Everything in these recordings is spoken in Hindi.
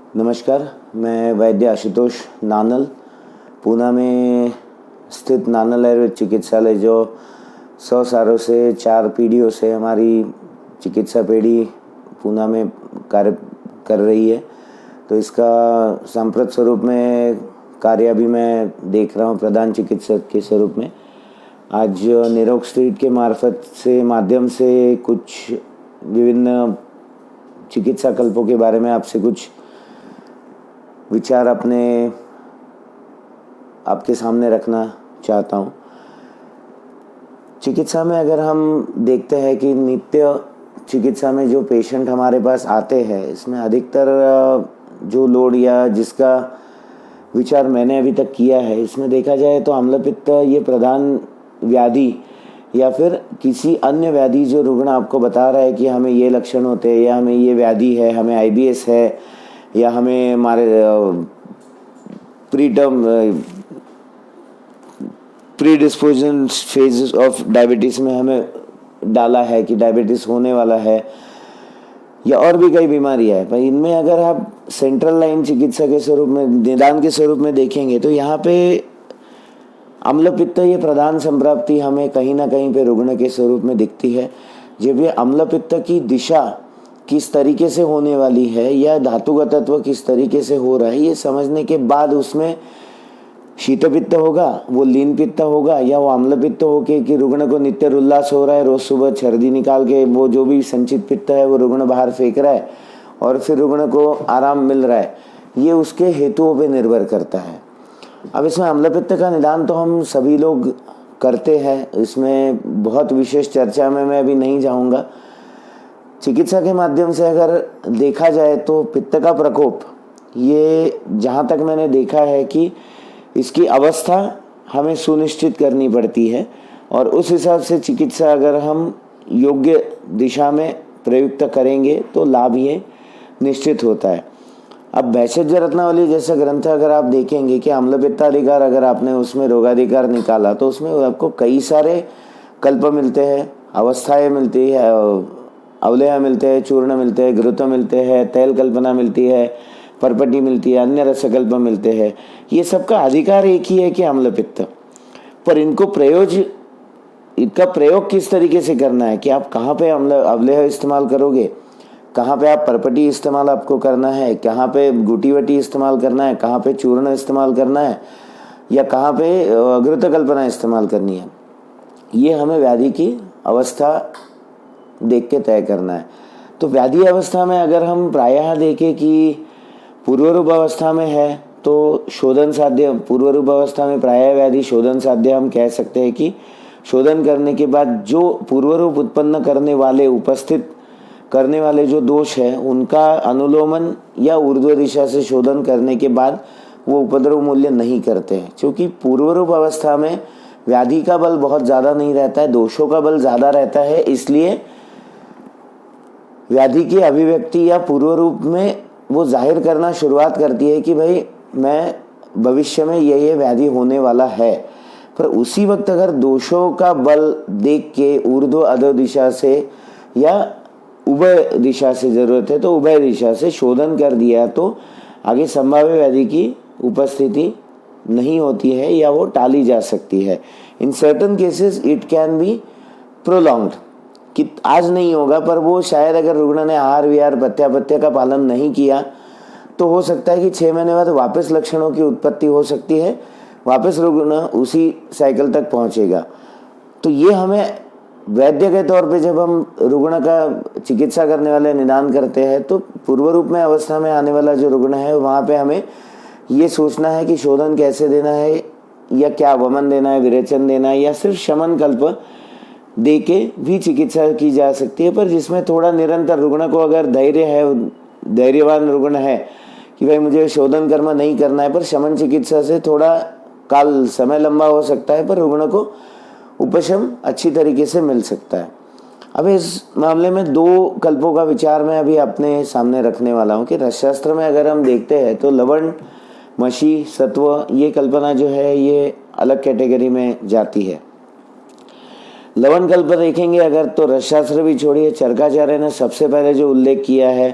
नमस्कार, मैं वैद्य आशुतोष नानल, पूना में स्थित नानल आयुर्वेद चिकित्सालय जो 100 सालों से 4 पीढ़ियों से हमारी चिकित्सा पीढ़ी पूना में कार्य कर रही है। तो इसका सांप्रत स्वरूप में कार्य अभी मैं देख रहा हूँ प्रधान चिकित्सक के स्वरूप में। आज निरोग स्ट्रीट के माध्यम से कुछ विभिन्न चिकित्सा कल्पों के बारे में आपसे कुछ विचार आपके सामने रखना चाहता हूँ। चिकित्सा में अगर हम देखते हैं कि नित्य चिकित्सा में जो पेशेंट हमारे पास आते हैं, इसमें अधिकतर जो लोड या जिसका विचार मैंने अभी तक किया है, इसमें देखा जाए तो अम्ल पित्त ये प्रधान व्याधि या फिर किसी अन्य व्याधि जो रुग्ण आपको बता रहा है कि हमें ये लक्षण होते हैं या हमें ये व्याधि है, हमें आईबीएस है या हमें हमारे प्रीडिस्पोजन फेज ऑफ डायबिटीज़ में हमें डाला है कि डायबिटीज़ होने वाला है या और भी कई बीमारियां है। पर इनमें अगर आप सेंट्रल लाइन चिकित्सा के स्वरूप में, निदान के स्वरूप में देखेंगे तो यहाँ पे अम्ल पित्त ये प्रधान संप्राप्ति हमें कहीं ना कहीं पे रुग्ण के स्वरूप में दिखती है। जब ये अम्ल पित्त की दिशा किस तरीके से होने वाली है या धातुगत तत्व किस तरीके से हो रहा है, ये समझने के बाद उसमें शीत पित्त होगा, वो लीन पित्त होगा या वो अम्ल पित्त होके कि रुग्ण को नित्य उल्लास हो रहा है, रोज सुबह छर्दी निकाल के वो जो भी संचित पित्त है वो रुग्ण बाहर फेंक रहा है और फिर रुग्ण को आराम मिल रहा है, ये उसके हेतुओं पे निर्भर करता है। अब इसमें अम्ल पित्त का निदान तो हम सभी लोग करते हैं, इसमें बहुत विशेष चर्चा में मैं अभी नहीं जाऊँगा। चिकित्सा के माध्यम से अगर देखा जाए तो पित्त का प्रकोप, ये जहाँ तक मैंने देखा है कि इसकी अवस्था हमें सुनिश्चित करनी पड़ती है और उस हिसाब से चिकित्सा अगर हम योग्य दिशा में प्रयुक्त करेंगे तो लाभ ये निश्चित होता है। अब भैषज रत्नावली जैसा ग्रंथ अगर आप देखेंगे कि अम्ल पित्ताधिकार, अगर आपने उसमें रोगाधिकार निकाला तो उसमें आपको कई सारे कल्प मिलते हैं, अवस्थाएं मिलती है, अवलेह मिलते हैं, चूर्ण मिलते हैं, घृत मिलते हैं, तैल कल्पना मिलती है, परपटी मिलती है, अन्य रसकल्प मिलते हैं। ये सबका अधिकार एक ही है कि अम्ल पित्त, पर इनका प्रयोग किस तरीके से करना है कि आप कहाँ पे अवलेह इस्तेमाल करोगे, कहाँ पे आप परपटी इस्तेमाल आपको करना है, कहाँ पे गुटीवटी इस्तेमाल करना है, कहाँ पे चूर्ण इस्तेमाल करना है या कहाँ पे घृत कल्पना इस्तेमाल करनी है, ये हमें व्याधि की अवस्था देख के तय करना है। तो व्याधि अवस्था में अगर हम प्रायः देखें कि पूर्वरूप अवस्था में है तो शोधन साध्य, पूर्वरूप अवस्था में प्रायः व्याधि शोधन साध्य हम कह सकते हैं कि शोधन करने के बाद जो पूर्वरूप उत्पन्न उपस्थित करने वाले जो दोष है उनका अनुलोमन या ऊर्ध्व दिशा से शोधन करने के बाद वो उपद्रव मूल्य नहीं करते हैं, क्योंकि पूर्वरूप अवस्था में व्याधि का बल बहुत ज़्यादा नहीं रहता है, दोषों का बल ज़्यादा रहता है। इसलिए व्याधि की अभिव्यक्ति या पूर्व रूप में वो जाहिर करना शुरुआत करती है कि भाई मैं भविष्य में ये व्याधि होने वाला है। पर उसी वक्त अगर दोषों का बल देख के ऊर्ध्व अधो दिशा से या उभय दिशा से जरूरत है तो उभय दिशा से शोधन कर दिया तो आगे संभाव्य व्याधि की उपस्थिति नहीं होती है या वो टाली जा सकती है। In certain cases it can B prolonged, कि आज नहीं होगा पर वो शायद अगर रुग्ण ने आहार विहार पथ्य का पालन नहीं किया तो हो सकता है कि 6 महीने बाद वापस लक्षणों की उत्पत्ति हो सकती है, वापस रुग्ण उसी साइकिल तक पहुंचेगा। तो ये हमें वैद्य के तौर पे जब हम रुग्ण का चिकित्सा करने वाले निदान करते हैं तो पूर्व रूप में अवस्था में आने वाला जो रुग्ण है वहाँ पे हमें ये सोचना है कि शोधन कैसे देना है या क्या वमन देना है, विरेचन देना है या सिर्फ शमन कल्प दे के भी चिकित्सा की जा सकती है। पर जिसमें थोड़ा निरंतर रुग्ण को अगर धैर्यवान रुग्ण है कि भाई मुझे शोधन कर्म नहीं करना है, पर शमन चिकित्सा से थोड़ा काल समय लंबा हो सकता है पर रुग्ण को उपशम अच्छी तरीके से मिल सकता है। अब इस मामले में 2 कल्पों का विचार मैं अभी अपने सामने रखने वाला हूँ कि रसशास्त्र में अगर हम देखते हैं तो लवण, मशी, सत्व, ये कल्पना जो है ये अलग कैटेगरी में जाती है। लवण कल्प देखेंगे अगर तो रसशास्त्र भी छोड़िए, चरकाचार्य ने सबसे पहले जो उल्लेख किया है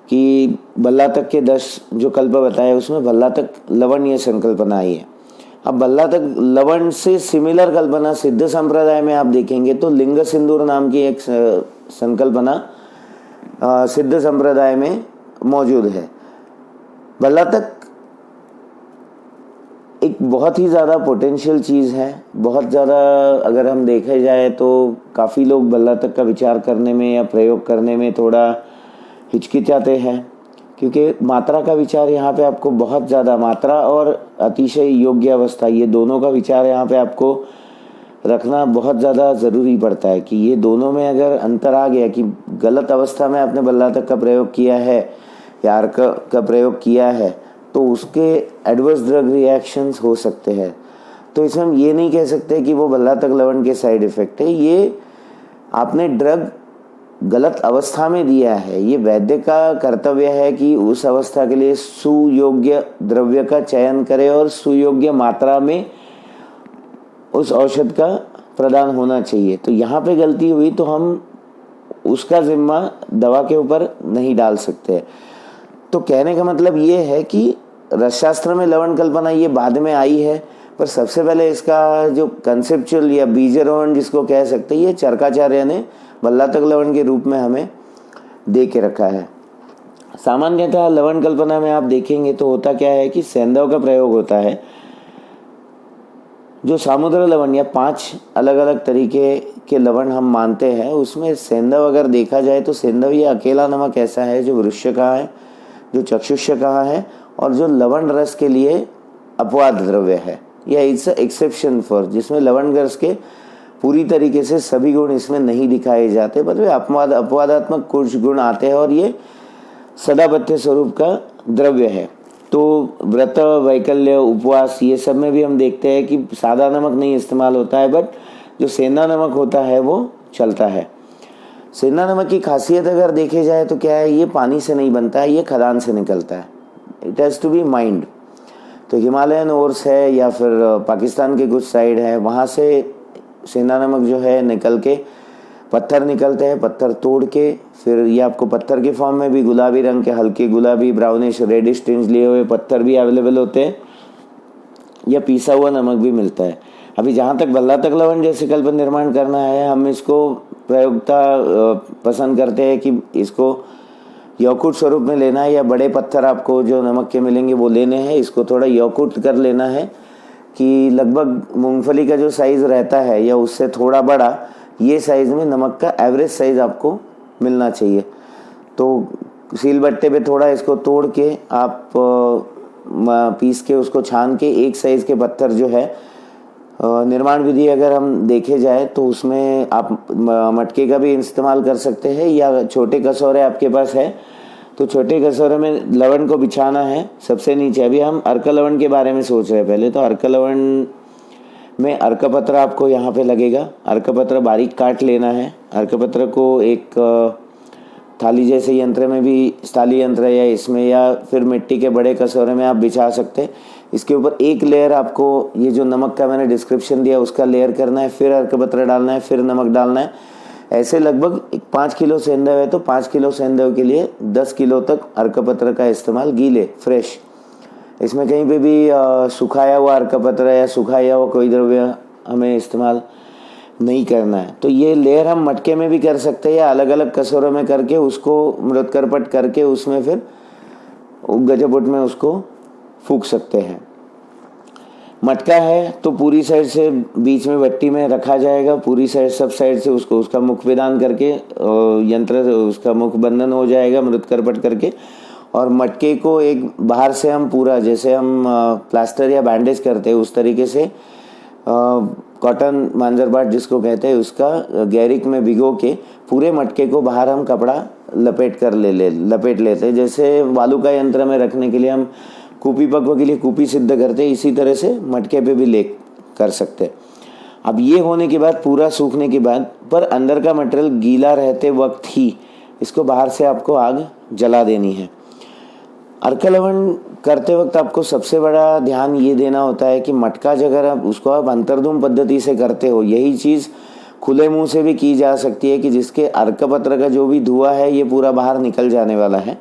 कि भल्ला तक के 10 जो कल्प बताए उसमें भल्ला तक लवण ये संकल्पना आई है। अब भल्ला तक लवण से सिमिलर कल्पना सिद्ध संप्रदाय में आप देखेंगे तो लिंग सिंदूर नाम की एक संकल्पना सिद्ध संप्रदाय में मौजूद है। भल्ला तक एक बहुत ही ज़्यादा पोटेंशियल चीज़ है, बहुत ज़्यादा अगर हम देखे जाए तो काफ़ी लोग भल्ला तक का विचार करने में या प्रयोग करने में थोड़ा हिचकिचाते हैं, क्योंकि मात्रा का विचार यहाँ पे आपको बहुत ज़्यादा, मात्रा और अतिशय योग्य अवस्था, ये दोनों का विचार यहाँ पे आपको रखना बहुत ज़्यादा ज़रूरी पड़ता है कि ये दोनों में अगर अंतर आ गया कि गलत अवस्था में आपने भल्ला तक का प्रयोग किया है या अर्क का प्रयोग किया है तो उसके एडवर्स ड्रग रिएक्शंस हो सकते हैं। तो इसमें हम ये नहीं कह सकते कि वो भल्ला तक लवण के साइड इफ़ेक्ट है, ये आपने ड्रग गलत अवस्था में दिया है। ये वैद्य का कर्तव्य है कि उस अवस्था के लिए सुयोग्य द्रव्य का चयन करे और सुयोग्य मात्रा में उस औषध का प्रदान होना चाहिए। तो यहाँ पे गलती हुई तो हम उसका जिम्मा दवा के ऊपर नहीं डाल सकते। तो कहने का मतलब ये है कि रसशास्त्र में लवण कल्पना ये बाद में आई है, पर सबसे पहले इसका जो कंसेप्चुअल या बीजारोहण जिसको कह सकते हैं, ये चरकाचार्य ने भल्ला तक लवण के रूप में हमें दे के रखा है। सामान्यतः लवण कल्पना में आप देखेंगे तो होता क्या है कि सेंधव का प्रयोग होता है। जो सामुद्र लवण या 5 अलग अलग तरीके के लवण हम मानते हैं, उसमें सेंधव अगर देखा जाए तो सेंधव ये अकेला नमक ऐसा है जो वृक्ष का है, जो चक्षुष्य कहा है और जो लवण रस के लिए अपवाद द्रव्य है, या इट्स एक्सेप्शन फॉर, जिसमें लवण रस के पूरी तरीके से सभी गुण इसमें नहीं दिखाए जाते, पर वे अपवादात्मक कुछ गुण आते हैं और ये सदापत्य स्वरूप का द्रव्य है। तो व्रत, वैकल्य, उपवास ये सब में भी हम देखते हैं कि सादा नमक नहीं इस्तेमाल होता है, बट जो सेंधा नमक होता है वो चलता है। सेंधा नमक की खासियत अगर देखे जाए तो क्या है, ये पानी से नहीं बनता है, ये खदान से निकलता है। It has to be mined. तो हिमालयन ओर्स है या फिर पाकिस्तान के कुछ साइड है, वहाँ से सेंधा नमक जो है निकल के पत्थर निकलते हैं, पत्थर तोड़ के फिर ये आपको पत्थर के फॉर्म में भी गुलाबी रंग के हल्के गुलाबी ब्राउनिश रेडिश टिंज लिए हुए पत्थर भी अवेलेबल होते हैं, या पीसा हुआ नमक भी मिलता है। अभी जहाँ तक भल्ला तक लवण जैसे कल्प निर्माण करना है, हम इसको प्रयोगता पसंद करते हैं कि इसको यौकुट स्वरूप में लेना है, या बड़े पत्थर आपको जो नमक के मिलेंगे वो लेने हैं। इसको थोड़ा यौकुट कर लेना है कि लगभग मूंगफली का जो साइज़ रहता है या उससे थोड़ा बड़ा, ये साइज़ में नमक का एवरेज साइज़ आपको मिलना चाहिए। तो सीलबट्टे पे थोड़ा इसको तोड़ के आप पीस के उसको छान के एक साइज़ के पत्थर जो है, निर्माण विधि अगर हम देखे जाए तो उसमें आप मटके का भी इस्तेमाल कर सकते हैं, या छोटे कसौरे आपके पास है तो छोटे कसौरे में लवण को बिछाना है सबसे नीचे। अभी हम अर्क लवण के बारे में सोच रहे हैं। पहले तो अर्क लवण में अर्कपत्र आपको यहाँ पे लगेगा। अर्कपत्र बारीक काट लेना है। अर्कपत्र को एक थाली जैसे यंत्र में भी, स्थाली यंत्र या इसमें, या फिर मिट्टी के बड़े कसौरे में आप बिछा सकते हैं। इसके ऊपर एक लेयर आपको ये जो नमक का मैंने डिस्क्रिप्शन दिया उसका लेयर करना है, फिर अर्कपत्र डालना है, फिर नमक डालना है। ऐसे लगभग 5 किलो सेंधव है तो 5 किलो सेंधव के लिए 10 किलो तक अर्कपत्र का इस्तेमाल, गीले फ्रेश। इसमें कहीं पे भी सुखाया हुआ अर्कपत्र या सुखाया हुआ कोई द्रव्य हमें इस्तेमाल नहीं करना है। तो ये लेयर हम मटके में भी कर सकते हैं या अलग अलग कसौरों में करके उसको मृत करपट करके उसमें फिर गजपुट में उसको फूंक सकते हैं। मटका है तो पूरी साइड से बीच में भट्टी में रखा जाएगा, पूरी साइड सब साइड से उसको उसका मुख विदान करके यंत्र उसका मुख बंधन हो जाएगा मृत करपट करके, और मटके को एक बाहर से हम पूरा, जैसे हम प्लास्टर या बैंडेज करते हैं उस तरीके से कॉटन मांजरबाट जिसको कहते हैं उसका गैरिक में भिगो के पूरे मटके को बाहर हम कपड़ा लपेट लेते हैं। जैसे वालुका यंत्र में रखने के लिए हम कूपी पक्व के लिए कूपी सिद्ध करते हैं, इसी तरह से मटके पे भी ले कर सकते हैं। अब ये होने के बाद, पूरा सूखने के बाद, पर अंदर का मटेरियल गीला रहते वक्त ही इसको बाहर से आपको आग जला देनी है। अर्क लवण करते वक्त आपको सबसे बड़ा ध्यान ये देना होता है कि मटका अगर आप उसको आप अंतर्धूम पद्धति से करते हो, यही चीज़ खुले मुंह से भी की जा सकती है कि जिसके अर्कपत्र का जो भी धुआं है ये पूरा बाहर निकल जाने वाला है।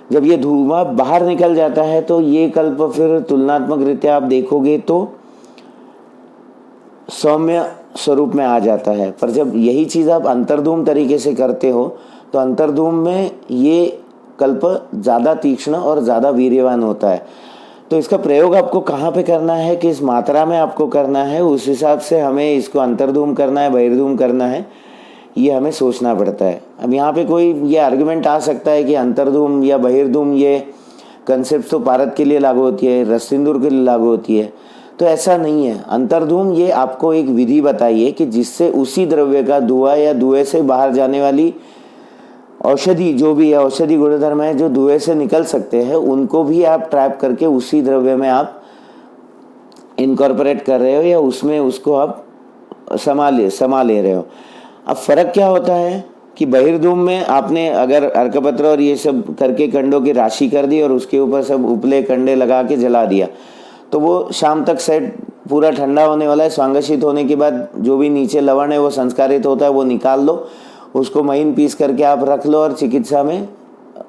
जब ये धुआं बाहर निकल जाता है तो ये कल्प फिर तुलनात्मक रीत्या आप देखोगे तो सौम्य स्वरूप में आ जाता है। पर जब यही चीज़ आप अंतर्धूम तरीके से करते हो तो अंतर्धूम में ये कल्प ज़्यादा तीक्ष्ण और ज़्यादा वीर्यवान होता है। तो इसका प्रयोग आपको कहाँ पे करना है, किस मात्रा में आपको करना है, उस हिसाब से हमें इसको अंतर्धूम करना है, बहिर्धूम करना है, ये हमें सोचना पड़ता है। अब यहाँ पे कोई ये आर्गुमेंट आ सकता है कि अंतर्धूम या बहिर्धूम ये कंसेप्ट तो पारद के लिए लागू होती है, रस सिंदूर के लिए लागू होती है, तो ऐसा नहीं है। अंतर्धूम ये आपको एक विधि बताइए कि जिससे उसी द्रव्य का धुआं या धुएं से बाहर जाने वाली औषधि, जो भी है औषधि गुणधर्म है जो धुएं से निकल सकते हैं, उनको भी आप ट्रैप करके उसी द्रव्य में आप इनकॉर्पोरेट कर रहे हो या उसमें उसको आप समा ले रहे हो। अब फर्क क्या होता है कि बहिर्धूम में आपने अगर अर्कपत्र और ये सब करके कंडों की राशि कर दी और उसके ऊपर सब उपले कंडे लगा के जला दिया, तो वो शाम तक सेट पूरा ठंडा होने वाला है। स्वांगशित होने के बाद जो भी नीचे लवण है वो संस्कारित होता है, वो निकाल लो, उसको महीन पीस करके आप रख लो और चिकित्सा में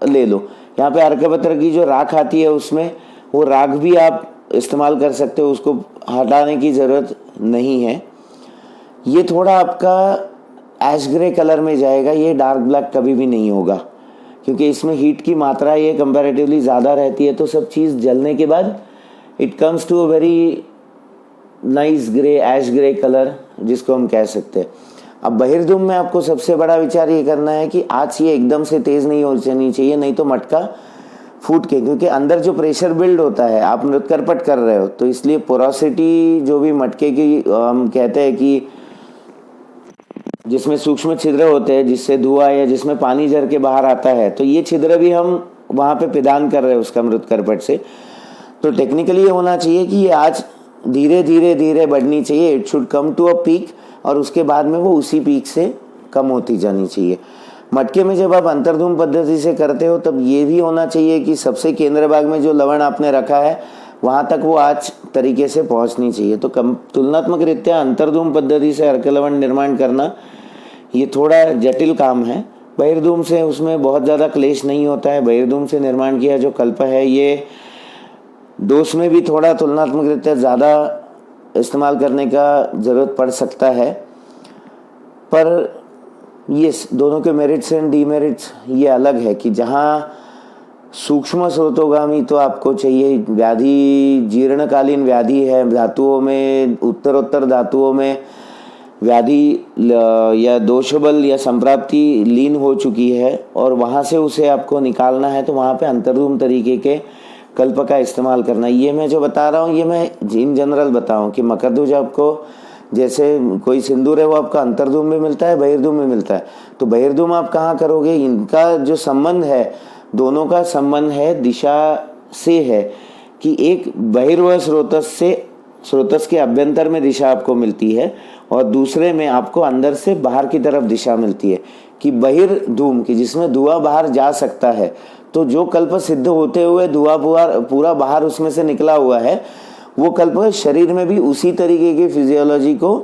ले लो। यहाँ पे अर्कपत्र की जो राख आती है उसमें वो राख भी आप इस्तेमाल कर सकते हो, उसको हटाने की ज़रूरत नहीं है। ये थोड़ा आपका ऐश ग्रे कलर में जाएगा, ये डार्क ब्लैक कभी भी नहीं होगा क्योंकि इसमें हीट की मात्रा ये कंपैरेटिवली ज़्यादा रहती है। तो सब चीज़ जलने के बाद it comes to a very nice grey, ash grey colour जिसको हम कह सकते हैं। अब बहिर्धूम में आपको सबसे बड़ा विचार ये करना है कि आँच ये एकदम से तेज़ नहीं होनी चाहिए, नहीं तो मटका फूट के, क्योंकि अंदर जो प्रेशर बिल्ड होता है, आप मृतकर्पट कर रहे हो, तो इसलिए पोरोसिटी जो भी मटके की हम कहते हैं कि जिसमें सूक्ष्म छिद्र होते हैं जिससे धुआं या जिसमें पानी झर के बाहर आता है, तो ये छिद्र भी हम वहाँ पे पिदान कर रहे हैं उसका मृतकर्पट से। तो टेक्निकली ये होना चाहिए कि ये आज धीरे धीरे धीरे बढ़नी चाहिए, it should come to a peak, और उसके बाद में वो उसी पीक से कम होती जानी चाहिए। मटके में जब आप अंतर्धूम पद्धति से करते हो तब ये भी होना चाहिए कि सबसे केंद्र भाग में जो लवण आपने रखा है वहाँ तक वो आज तरीके से पहुँचनी चाहिए। तो तुलनात्मक रीत्या अंतर्धूम पद्धति से अर्क लवण निर्माण करना ये थोड़ा जटिल काम है। बहिर्धूम से उसमें बहुत ज़्यादा क्लेश नहीं होता है। बहिर्धूम से निर्माण किया जो कल्प है ये दोष में भी थोड़ा तुलनात्मक रीत्या ज़्यादा इस्तेमाल करने का ज़रूरत पड़ सकता है, पर ये दोनों के मेरिट्स एंड डीमेरिट्स ये अलग है कि जहाँ सूक्ष्म स्रोतोगामी तो आपको चाहिए, व्याधि जीर्णकालीन व्याधि है, धातुओं में उत्तरोत्तर धातुओं में व्याधि या दोषबल या संप्राप्ति लीन हो चुकी है और वहाँ से उसे आपको निकालना है, तो वहाँ पे अंतर्धूम तरीके के कल्प का इस्तेमाल करना। ये मैं जो बता रहा हूँ ये मैं इन जनरल बताऊँ कि मकरध्वज आपको जैसे कोई सिंदूर है वो आपका अंतर्धूम में मिलता है, बहिर्धूम में मिलता है। तो बहिर्धूम आप कहाँ करोगे, इनका जो संबंध है, दोनों का संबंध है दिशा से है कि एक बहिर्व स्रोतस के अभ्यंतर में दिशा आपको मिलती है और दूसरे में आपको अंदर से बाहर की तरफ दिशा मिलती है कि बहिर्धूम की, जिसमें धुआं बाहर जा सकता है। तो जो कल्प सिद्ध होते हुए धुआं पूरा बाहर उसमें से निकला हुआ है, वो कल्प शरीर में भी उसी तरीके की फिजियोलॉजी को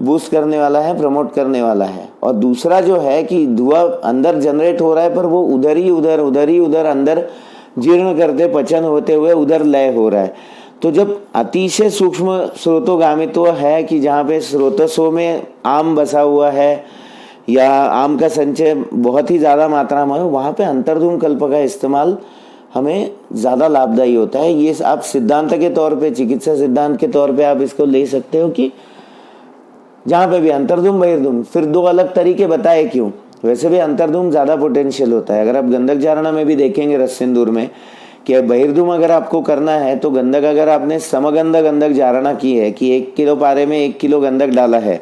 बूस्ट करने वाला है, प्रमोट करने वाला है। और दूसरा जो है कि धुआं अंदर जनरेट हो रहा है पर वो उधर ही उधर अंदर जीर्ण करते पचन होते हुए उधर लय हो रहा है। तो जब अतिशय सूक्ष्म स्रोतोगामित्व है कि जहाँ पे स्रोतसों में आम बसा हुआ है या आम का संचय बहुत ही ज़्यादा मात्रा में है, वहाँ पे अंतर्धूम कल्प का इस्तेमाल हमें ज़्यादा लाभदायी होता है। ये आप सिद्धांत के तौर पे, चिकित्सा सिद्धांत के तौर पे आप इसको ले सकते हो कि जहाँ पे भी अंतर्धूम बहिर्धूम, फिर दो अलग तरीके बताए क्यों। वैसे भी अंतर्धूम ज़्यादा पोटेंशियल होता है। अगर आप गंधक जारणा में भी देखेंगे रस सिंदूर में कि बहिर्धूम अगर आपको करना है तो गंधक अगर आपने समगंध गंधक जारणा की है कि 1 किलो पारे में 1 किलो गंधक डाला है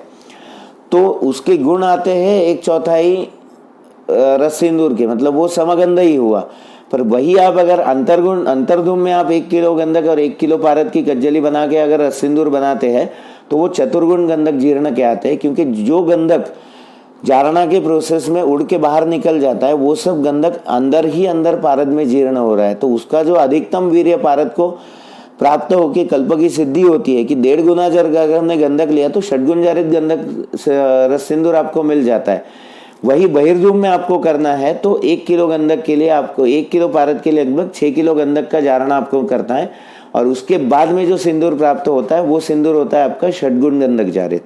तो उसके गुण आते हैं 1/4 रस सिंदूर के, मतलब वो समगंध ही हुआ। पर वही आप अगर अंतर्धूम में आप 1 किलो गंधक और 1 किलो पारद की कज्जली बना के अगर रस सिंदूर बनाते हैं तो वो चतुर्गुण गंधक जीर्ण के आते हैं, क्योंकि जो गंधक जारणा के प्रोसेस में उड़ के बाहर निकल जाता है वो सब गंधक अंदर ही अंदर पारद में जीर्ण हो रहा है। तो उसका जो अधिकतम वीर्य पारद को प्राप्त होकर कल्प की सिद्धि होती है कि 1.5 गुना अगर हमने गंधक लिया तो 6 गुण जारित गंधक रस सिंदूर आपको मिल जाता है। वही बहिर्धूम में आपको करना है तो 1 किलो गंधक के लिए आपको 1 किलो पारद के लिए लगभग 6 किलो गंधक का जारना आपको करना है। और उसके बाद में जो सिंदूर प्राप्त होता है वो सिंदूर होता है आपका षटगुण गंधक जारित।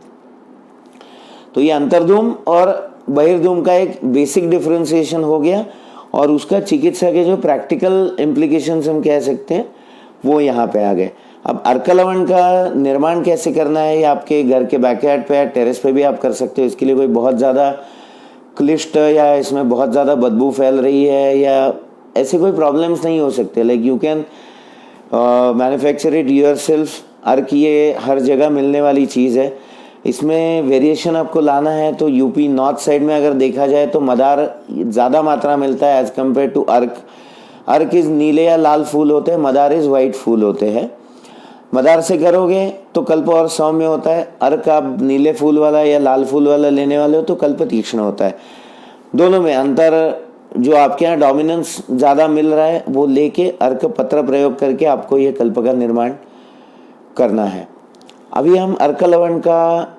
तो ये अंतर्धूम और बहिर्धूम का एक बेसिक डिफरेंशिएशन हो गया और उसका चिकित्सा के जो प्रैक्टिकल इम्प्लीकेशंस हम कह सकते हैं वो यहाँ पे आ गए। अब अर्क लवण का निर्माण कैसे करना है, ये आपके घर के बैकयार्ड पे या टेरेस पे भी आप कर सकते हो। इसके लिए कोई बहुत ज़्यादा क्लिष्ट या इसमें बहुत ज़्यादा बदबू फैल रही है या ऐसे कोई प्रॉब्लम्स नहीं हो सकते। Like you can manufacture it yourself. अर्क ये हर जगह मिलने वाली चीज़ है। इसमें वेरिएशन आपको लाना है तो यूपी नॉर्थ साइड में अगर देखा जाए तो मदार ज़्यादा मात्रा मिलता है एज कम्पेयर टू अर्क। अर्क इज़ नीले या लाल फूल होते हैं, मदार इज़ वाइट फूल होते हैं। मदार से करोगे तो कल्प और सौम्य होता है। अर्क आप नीले फूल वाला या लाल फूल वाला लेने वाले हो तो कल्प तीक्ष्ण होता है। दोनों में अंतर, जो आपके यहाँ डोमिनेंस ज़्यादा मिल रहा है वो लेके अर्क पत्र प्रयोग करके आपको ये कल्प का निर्माण करना है। अभी हम अर्क लवण का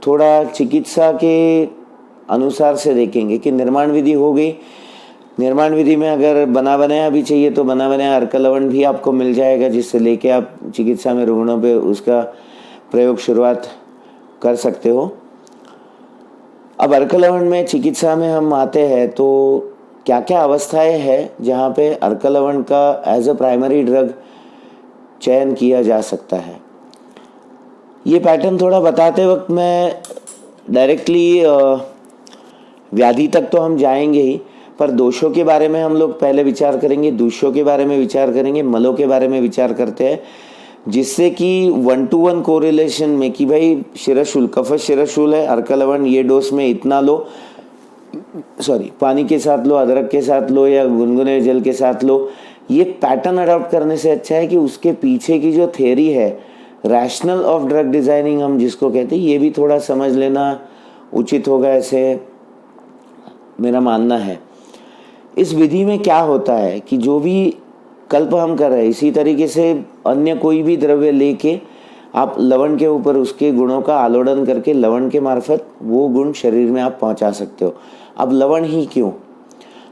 थोड़ा चिकित्सा के अनुसार से देखेंगे कि निर्माण विधि हो गई। निर्माण विधि में अगर बना बनाया भी चाहिए तो बना बनाया अर्क लवण भी आपको मिल जाएगा, जिससे लेके आप चिकित्सा में रुग्णों पे उसका प्रयोग शुरुआत कर सकते हो। अब अर्क लवण में चिकित्सा में हम आते हैं तो क्या क्या अवस्थाएं हैं जहाँ पे अर्क लवण का एज अ प्राइमरी ड्रग चयन किया जा सकता है। ये पैटर्न थोड़ा बताते वक्त मैं डायरेक्टली व्याधि तक तो हम जाएंगे ही, पर दोषों के बारे में हम लोग पहले विचार करेंगे, दूषों के बारे में विचार करेंगे, मलों के बारे में विचार करते हैं, जिससे कि 1-to-1 कोरिलेशन में कि भाई शिरशूल, कफ शिरशूल है, अर्क लवण ये डोज में इतना लो, पानी के साथ लो, अदरक के साथ लो या गुनगुने जल के साथ लो। ये पैटर्न अडॉप्ट करने से अच्छा है कि उसके पीछे की जो थ्योरी है, रैशनल ऑफ ड्रग डिजाइनिंग हम जिसको कहते हैं, ये भी थोड़ा समझ लेना उचित होगा, ऐसे मेरा मानना है। इस विधि में क्या होता है कि जो भी कल्प हम कर रहे हैं इसी तरीके से अन्य कोई भी द्रव्य लेके आप लवण के ऊपर उसके गुणों का आलोडन करके लवण के मार्फत वो गुण शरीर में आप पहुंचा सकते हो। अब लवण ही क्यों?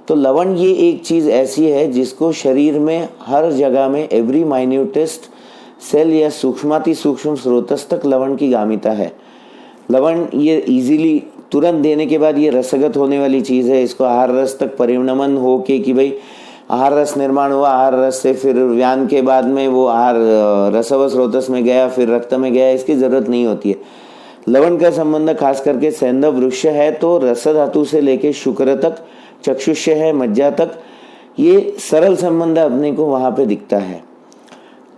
तो लवण ये एक चीज़ ऐसी है जिसको शरीर में हर जगह में एवरी माइन्यूटेस्ट सेल या सूक्ष्माति सूक्ष्म स्रोतस तक लवण की गामिता है। लवण ये इजीली तुरंत देने के बाद ये रसगत होने वाली चीज़ है। इसको आहार रस तक परिणमन हो के कि भाई आहार रस निर्माण हुआ, आहार रस से फिर व्यान के बाद में वो आहार रसव स्रोतस में गया, फिर रक्त में गया, इसकी ज़रूरत नहीं होती है। लवण का संबंध खास करके सैंधव वृक्ष है तो रस धातु से लेके शुक्र तक, चक्षुष्य है मज्जा तक, ये सरल संबंध अपने को वहाँ पे दिखता है।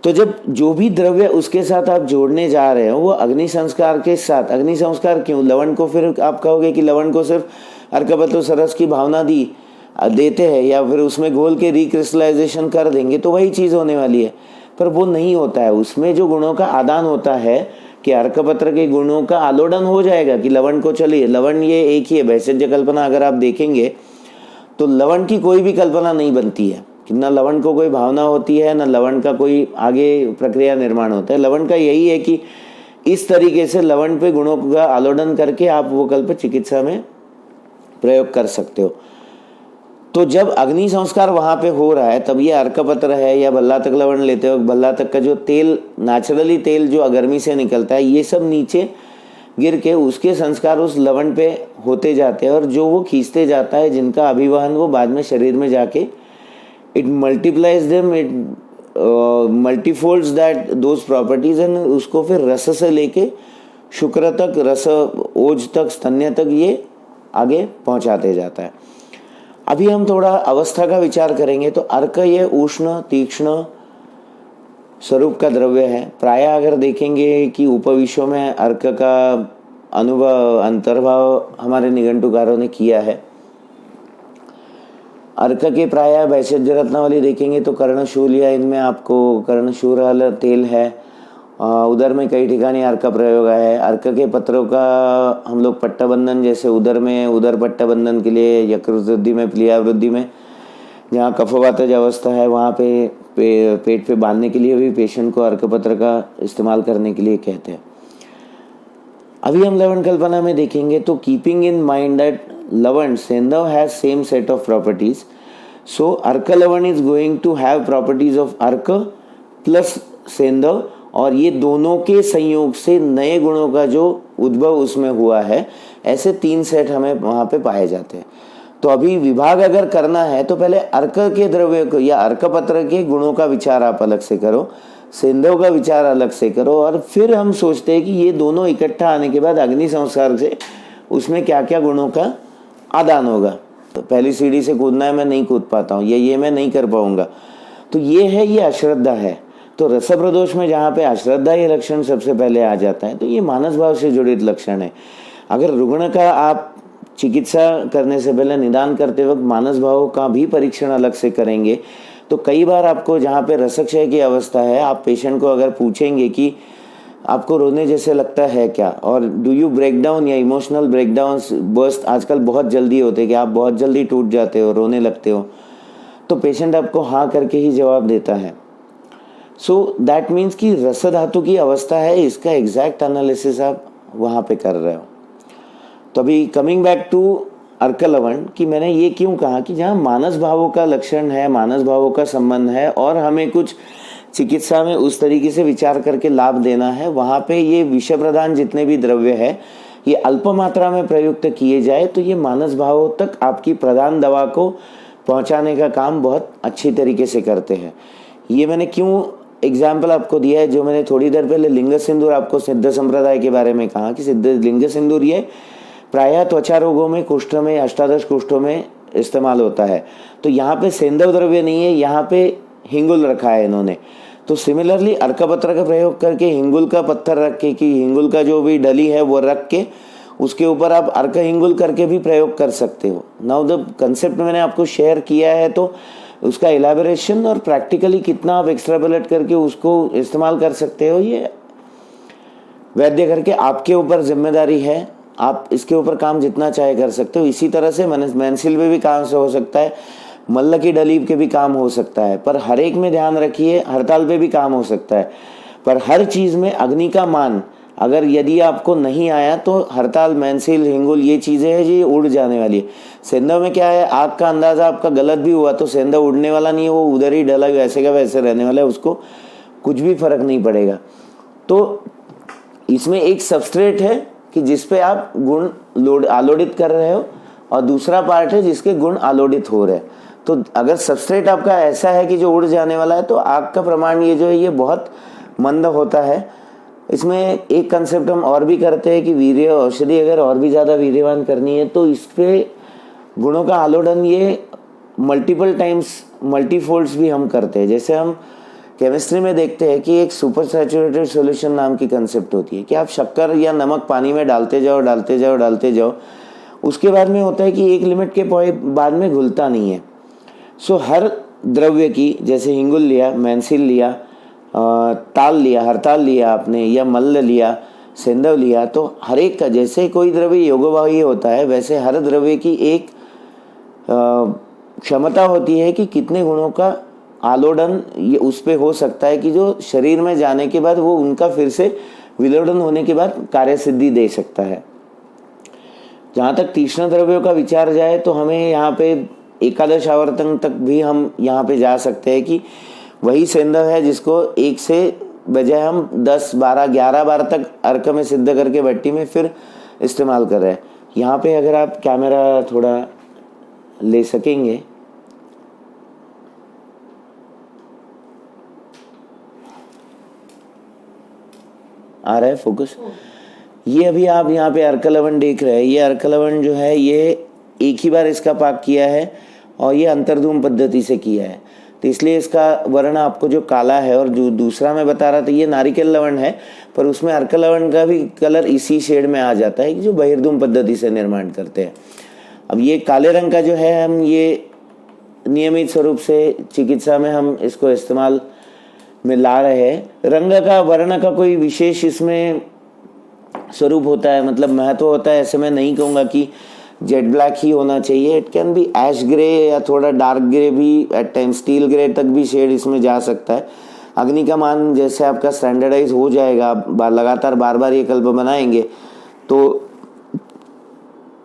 तो जब जो भी द्रव्य उसके साथ आप जोड़ने जा रहे हो वो अग्नि संस्कार के साथ, अग्नि संस्कार क्यों? लवण को फिर आप कहोगे कि लवण को सिर्फ अर्कपत्र सरस की भावना देते हैं या फिर उसमें घोल के रिक्रिस्टलाइजेशन कर देंगे तो वही चीज़ होने वाली है, पर वो नहीं होता है। उसमें जो गुणों का आदान होता है कि अर्कपत्र के गुणों का आलोडन हो जाएगा कि लवण को, चलिए लवण ये एक ही है। वैसेज्य कल्पना अगर आप देखेंगे तो लवण की कोई भी कल्पना नहीं बनती है कि न लवण को कोई भावना होती है, न लवण का कोई आगे प्रक्रिया निर्माण होता है। लवण का यही है कि इस तरीके से लवण पे गुणों का आलोडन करके आप वो कल्प चिकित्सा में प्रयोग कर सकते हो। तो जब अग्नि संस्कार वहाँ पे हो रहा है तब ये अर्कपत्र है या भल्लातक लवण लेते हो, भल्लातक का जो तेल, नेचुरली तेल जो गर्मी से निकलता है, ये सब नीचे गिर के उसके संस्कार उस लवण पे होते जाते हैं और जो वो खींचते जाता है, जिनका अभिवहन वो बाद में शरीर में जाके it multiplies them, it multifolds that those properties and उसको फिर रस से लेके शुक्र तक, रस ओज तक, स्तन्य तक ये आगे पहुंचाते जाता है। अभी हम थोड़ा अवस्था का विचार करेंगे तो अर्क ये उष्ण तीक्ष्ण स्वरूप का द्रव्य है। प्राय अगर देखेंगे कि उपविश्वों में अर्क का अनुभव अंतर्भाव हमारे निघंटुकारों ने किया है। अर्क के प्राय वैशज्य रत्नावली देखेंगे तो कर्णशूल या इनमें आपको कर्णशूल तेल है, उदर में कई ठिकानी अर्क प्रयोग है। अर्क के पत्रों का हम लोग पट्टबंधन, जैसे उदर में उदर पट्टबंधन के लिए, यकृत वृद्धि में, प्लिया वृद्धि में, जहाँ कफवातज अवस्था है वहाँ पे पेट पे बांधने के लिए भी पेशेंट को अर्क पत्र का इस्तेमाल करने के लिए कहते हैं। अभी हम लवण कल्पना में देखेंगे तो keeping in mind that Lavan, Sendhav has same set of properties. So Arka Lavan is going to have properties of Arka plus Sendhav, और ये दोनों के संयोग से नए गुणों का जो उद्भव उसमें हुआ है, ऐसे 3 सेट हमें वहाँ पे पाए जाते हैं। तो अभी विभाग अगर करना है तो पहले अर्क के द्रव्य को या अर्क पत्र के गुणों का विचार आप अलग से करो, सेंधव का विचार अलग से करो, और फिर हम सोचते हैं कि ये दोनों इकट्ठा आने के बाद अग्नि संस्कार से उसमें क्या क्या गुणों का आदान होगा। तो पहली सीढ़ी से कूदना है, मैं नहीं कूद पाता हूँ, ये मैं नहीं कर पाऊंगा, तो ये है, ये अश्रद्धा है। तो रस प्रदोष में जहाँ पे अश्रद्धा ये लक्षण सबसे पहले आ जाता है, तो ये मानस भाव से जुड़ित लक्षण है। अगर रुग्ण का आप चिकित्सा करने से पहले निदान करते वक्त मानस भाव का भी परीक्षण अलग से करेंगे, तो कई बार आपको जहाँ पे रसक्षय की अवस्था है, आप पेशेंट को अगर पूछेंगे कि आपको रोने जैसे लगता है क्या, और डू यू ब्रेक डाउन या इमोशनल ब्रेक डाउन बर्स्ट आजकल बहुत जल्दी होते हैं कि आप बहुत जल्दी टूट जाते हो, रोने लगते हो, तो पेशेंट आपको हाँ करके ही जवाब देता है। सो दैट मीन्स कि रस धातु की अवस्था है, इसका एग्जैक्ट एनालिसिस आप वहाँ पे कर रहे हो। तो अभी कमिंग बैक टू अर्क लवण, कि मैंने ये क्यों कहा कि जहाँ मानस भावों का लक्षण है, मानस भावों का संबंध है, और हमें कुछ चिकित्सा में उस तरीके से विचार करके लाभ देना है, वहाँ पे ये विष प्रधान जितने भी द्रव्य है ये अल्प मात्रा में प्रयुक्त किए जाए तो ये मानस भावों तक आपकी प्रधान दवा को पहुँचाने का काम बहुत अच्छी तरीके से करते हैं। ये मैंने क्यों एग्जाम्पल आपको दिया है, जो मैंने थोड़ी देर पहले लिंग सिंदूर आपको सिद्ध संप्रदाय के बारे में कहा कि सिद्ध लिंग सिंदूर ये प्रायः त्वचा रोगों में, कुष्ठ में, अष्टादश कुष्ठों में इस्तेमाल होता है। तो यहाँ पे सेंधव द्रव्य नहीं है, यहाँ पे हिंगुल रखा है इन्होंने। तो सिमिलरली अर्क पत्र का प्रयोग करके हिंगुल का पत्थर रख के, कि हिंगुल का जो भी डली है वो रख के उसके ऊपर आप अर्क हिंगुल करके भी प्रयोग कर सकते हो। नाउ द कंसेप्ट मैंने आपको शेयर किया है, तो उसका इलेबोरेशन और प्रैक्टिकली कितना आप एक्स्ट्रापोलेट करके उसको इस्तेमाल कर सकते हो, ये वैद्य करके आपके ऊपर जिम्मेदारी है। आप इसके ऊपर काम जितना चाहे कर सकते हो। इसी तरह से मेंसिल में भी काम से हो सकता है, मल्ल की डलीब के भी काम हो सकता है, पर हर एक में ध्यान रखिए, हड़ताल पे भी काम हो सकता है, पर हर चीज़ में अग्नि का मान अगर यदि आपको नहीं आया तो हड़ताल, मेंसिल, हिंगुल ये चीज़ें हैं जी उड़ जाने वाली है। सेंधव में क्या है, आग का अंदाज़ा आपका गलत भी हुआ तो सेंधव उड़ने वाला नहीं है, वो उधर ही डला वैसे का वैसे रहने वाला है, उसको कुछ भी फर्क नहीं पड़ेगा। तो इसमें एक सबस्ट्रेट है कि जिसपे आप गुण आलोडित कर रहे हो, और दूसरा पार्ट है जिसके गुण आलोडित हो रहे हैं। तो अगर सबस्ट्रेट आपका ऐसा है कि जो उड़ जाने वाला है, तो आग का प्रमाण ये जो है ये बहुत मंद होता है। इसमें एक कंसेप्ट हम और भी करते हैं कि वीर्य औषधि अगर और भी ज़्यादा वीर्यवान करनी है तो इस पे गुणों का आलोडन ये मल्टीपल टाइम्स, मल्टीफोल्ड्स भी हम करते हैं। जैसे हम केमिस्ट्री में देखते हैं कि एक सुपर सैचुरेटेड सॉल्यूशन नाम की कंसेप्ट होती है कि आप शक्कर या नमक पानी में डालते जाओ, उसके बाद में होता है कि एक लिमिट के बाद में घुलता नहीं है। सो हर द्रव्य की, जैसे हिंगुल लिया, मेंसिल लिया, ताल लिया, हरताल लिया आपने, या मल्ल लिया, सेंधव लिया, तो हर एक का जैसे कोई द्रव्य योगवाही होता है वैसे हर द्रव्य की एक क्षमता होती है कि कितने गुणों का आलोडन ये उस पे हो सकता है कि जो शरीर में जाने के बाद वो उनका फिर से विलोडन होने के बाद कार्य सिद्धि दे सकता है। जहाँ तक तीक्ष्ण द्रव्यों का विचार जाए तो हमें यहाँ पे एकादश आवर्तन तक भी हम यहाँ पे जा सकते हैं कि वही सेंधव है जिसको एक से बजाय हम 10, 12, 11 बार तक अर्क में सिद्ध करके भट्टी में फिर इस्तेमाल कर रहे हैं। यहाँ पे अगर आप कैमरा थोड़ा ले सकेंगे, आ रहा है फोकस। ये अभी आप यहाँ पे अर्क लवण देख रहे हैं, ये अर्क लवण जो है ये एक ही बार इसका पाक किया है और ये अंतर्धूम पद्धति से किया है, तो इसलिए इसका वर्ण आपको जो काला है। और जो दूसरा मैं बता रहा था ये नारिकेल लवण है, पर उसमें अर्क लवण का भी कलर इसी शेड में आ जाता है कि जो बहिर्धूम पद्धति से निर्माण करते हैं। अब ये काले रंग का जो है, हम ये नियमित स्वरूप से चिकित्सा में हम इसको इस्तेमाल में ला रहे हैं। रंग का, वर्ण का कोई विशेष इसमें स्वरूप होता है, मतलब महत्व होता है, ऐसे मैं नहीं कहूँगा कि जेट ब्लैक ही होना चाहिए। It can be ash grey या थोड़ा डार्क ग्रे भी, एट टाइम स्टील ग्रे तक भी शेड इसमें जा सकता है। अग्नि का मान जैसे आपका स्टैंडर्डाइज हो जाएगा, लगातार बार बार ये कल्प बनाएंगे तो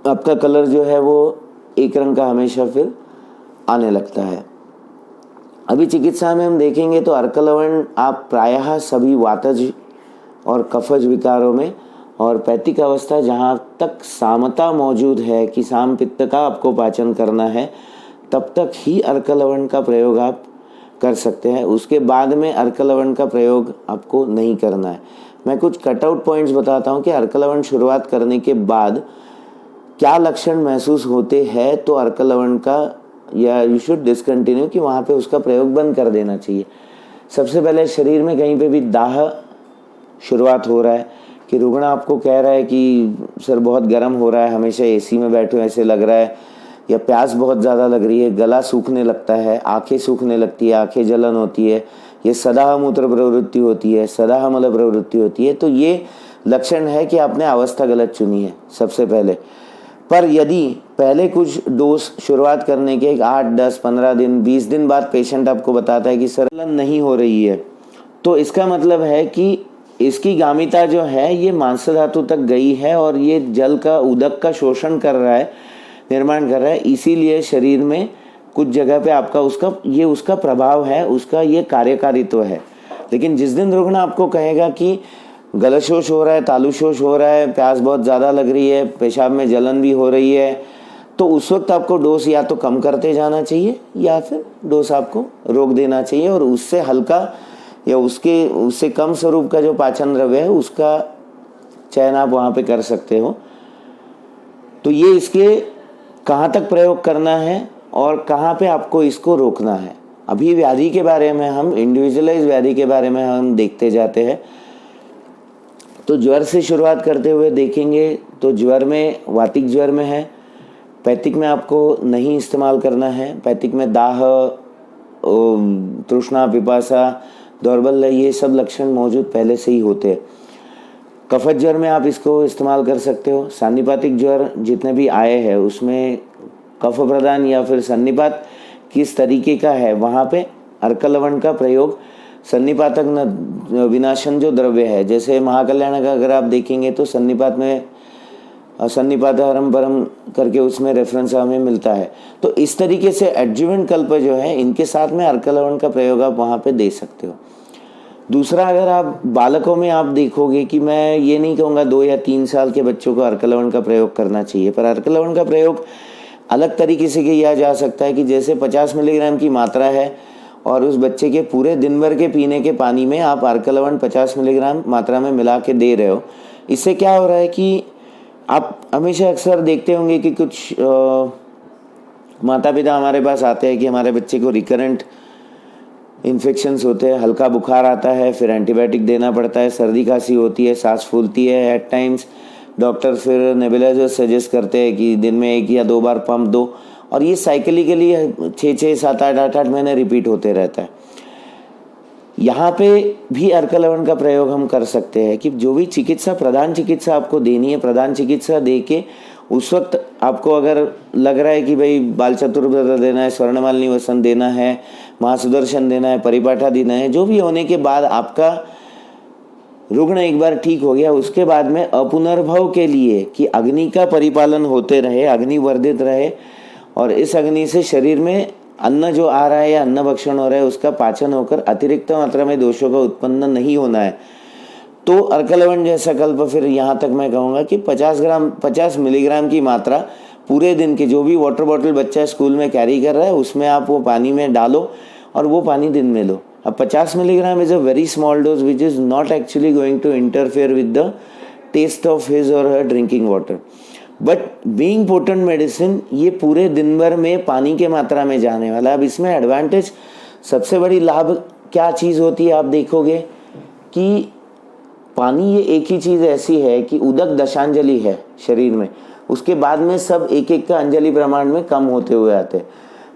आपका कलर जो है वो एक रंग का हमेशा फिर आने लगता है। अभी चिकित्सा में हम देखेंगे तो अर्क लवण आप प्रायः सभी वातज और कफज विकारों में और पैथिक अवस्था जहाँ तक सामता मौजूद है कि साम पित्त का आपको पाचन करना है, तब तक ही अर्क लवण का प्रयोग आप कर सकते हैं। उसके बाद में अर्क लवण का प्रयोग आपको नहीं करना है। मैं कुछ कटआउट पॉइंट्स बताता हूँ कि अर्क लवण शुरुआत करने के बाद क्या लक्षण महसूस होते हैं, तो अर्क लवण का या यू शुड डिसकंटिन्यू कि वहाँ पे उसका प्रयोग बंद कर देना चाहिए। सबसे पहले शरीर में कहीं पे भी दाह शुरुआत हो रहा है कि रुग्ण आपको कह रहा है कि सर बहुत गर्म हो रहा है, हमेशा एसी में बैठे हो ऐसे लग रहा है, या प्यास बहुत ज़्यादा लग रही है, गला सूखने लगता है, आंखें सूखने लगती है, आंखें जलन होती है, ये सदाह मूत्र प्रवृत्ति होती है, सदाह मल प्रवृत्ति होती है, तो ये लक्षण है कि आपने अवस्था गलत चुनी है सबसे पहले। पर यदि पहले कुछ डोज शुरुआत करने के 8, 10, 15 दिन, 20 दिन बाद पेशेंट आपको बताता है कि सर नहीं हो रही है, तो इसका मतलब है कि इसकी गामिता जो है ये मांस धातु तक गई है और ये जल का उदक का शोषण कर रहा है, निर्माण कर रहा है। इसीलिए शरीर में कुछ जगह पे आपका उसका प्रभाव है, उसका ये कार्यकारित्व है। लेकिन जिस दिन रुग्ण आपको कहेगा कि गलशोष हो रहा है, तालुशोष हो रहा है, प्यास बहुत ज़्यादा लग रही है, पेशाब में जलन भी हो रही है, तो उस वक्त आपको डोज या तो कम करते जाना चाहिए या फिर डोज आपको रोक देना चाहिए और उससे हल्का या उससे कम स्वरूप का जो पाचन द्रव्य है उसका चयन आप वहाँ पे कर सकते हो। तो ये इसके कहाँ तक प्रयोग करना है और कहाँ पे आपको इसको रोकना है। अभी व्याधि के बारे में हम इंडिविजुअलाइज व्याधि के बारे में हम देखते जाते हैं। तो ज्वर से शुरुआत करते हुए देखेंगे तो ज्वर में वातिक ज्वर में है, पैथिक में आपको नहीं इस्तेमाल करना है। पैथिक में दाह, तृष्णा, पिपासा, दौर्बल्य ये सब लक्षण मौजूद पहले से ही होते हैं। कफज ज्वर में आप इसको इस्तेमाल कर सकते हो। सन्निपातिक ज्वर जितने भी आए हैं उसमें कफ प्रदान या फिर सन्निपात किस तरीके का है, वहाँ पे अर्क लवण का प्रयोग सन्निपातक विनाशन जो द्रव्य है, जैसे महाकल्याण का अगर आप देखेंगे तो सन्निपात में सन्निपात हरम परम करके उसमें रेफरेंस हमें मिलता है। तो इस तरीके से एडजुवेंट कल्प जो है इनके साथ में अर्क लवण का प्रयोग आप वहाँ पे दे सकते हो। दूसरा, अगर आप बालकों में आप देखोगे कि मैं ये नहीं कहूँगा 2 या 3 साल के बच्चों को अर्क लवण का प्रयोग करना चाहिए, पर अर्क लवण का प्रयोग अलग तरीके से किया जा सकता है कि जैसे 50 मिलीग्राम की मात्रा है और उस बच्चे के पूरे दिन भर के पीने के पानी में आप अर्क लवण 50 मिलीग्राम मात्रा में मिला के दे रहे हो। इससे क्या हो रहा है कि आप हमेशा अक्सर देखते होंगे कि कुछ माता पिता हमारे पास आते हैं कि हमारे बच्चे को रिकरेंट इन्फेक्शंस होते हैं, हल्का बुखार आता है, फिर एंटीबायोटिक देना पड़ता है, सर्दी खांसी होती है, सांस फूलती है, एट टाइम्स डॉक्टर फिर नेबुलाइजर सजेस्ट करते हैं कि दिन में 1 या 2 बार पंप दो, और ये साइकिलिकली 6, 7, 8 महीने रिपीट होते रहता है। यहाँ पे भी अर्क लवण का प्रयोग हम कर सकते हैं कि जो भी चिकित्सा, प्रधान चिकित्सा आपको देनी है, प्रधान चिकित्सा दे के उस वक्त आपको अगर लग रहा है कि भाई बाल चतुर्भुज देना है, स्वर्णमालिनी वसन देना है, महासुदर्शन देना है, परिपाठा देना है, जो भी होने के बाद आपका रुग्ण एक बार ठीक हो गया, उसके बाद में अपुनर्भव के लिए कि अग्नि का परिपालन होते रहे, अग्नि वर्धित रहे और इस अग्नि से शरीर में अन्न जो आ रहा है या अन्न भक्षण हो रहा है उसका पाचन होकर अतिरिक्त मात्रा में दोषों का उत्पन्न नहीं होना है, तो अर्क लवण जैसा कल्प फिर यहाँ तक मैं कहूँगा कि 50 मिलीग्राम की मात्रा पूरे दिन की, जो भी वाटर बॉटल बच्चा स्कूल में कैरी कर रहा है उसमें आप वो पानी में डालो और वो पानी दिन में लो। अब 50 milligram is a very small dose which is not actually going to interfere with the taste of his or her drinking water, but being potent medicine ये पूरे दिन भर में पानी के मात्रा में जाने वाला। अब इसमें एडवांटेज, सबसे बड़ी लाभ क्या चीज़ होती है, आप देखोगे कि पानी ये एक ही चीज़ ऐसी है कि उदक दशांजलि है शरीर में, उसके बाद में सब एक एक का अंजलि प्रमाण में कम होते हुए आते हैं।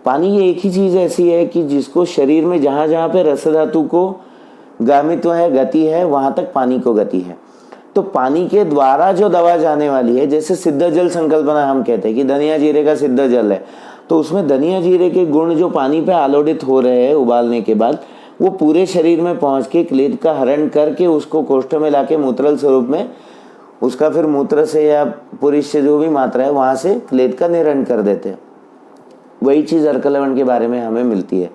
पानी ये एक ही चीज़ ऐसी है कि जिसको शरीर में जहाँ जहाँ पे रस धातु को गामित्व है, गति है, वहाँ तक पानी को गति है। तो पानी के द्वारा जो दवा जाने वाली है, जैसे सिद्ध जल संकल्पना हम कहते हैं कि धनिया जीरे का सिद्ध जल है, तो उसमें धनिया जीरे के गुण जो पानी पे आलोडित हो रहे हैं उबालने के बाद, वो पूरे शरीर में पहुंच के क्लेद का हरण करके उसको कोष्ठ में लाके मूत्रल स्वरूप में उसका फिर मूत्र से या पुरुष से जो भी मात्रा है वहाँ से प्लेट का निरण कर देते हैं। वही चीज़ अर्क लवण के बारे में हमें मिलती है।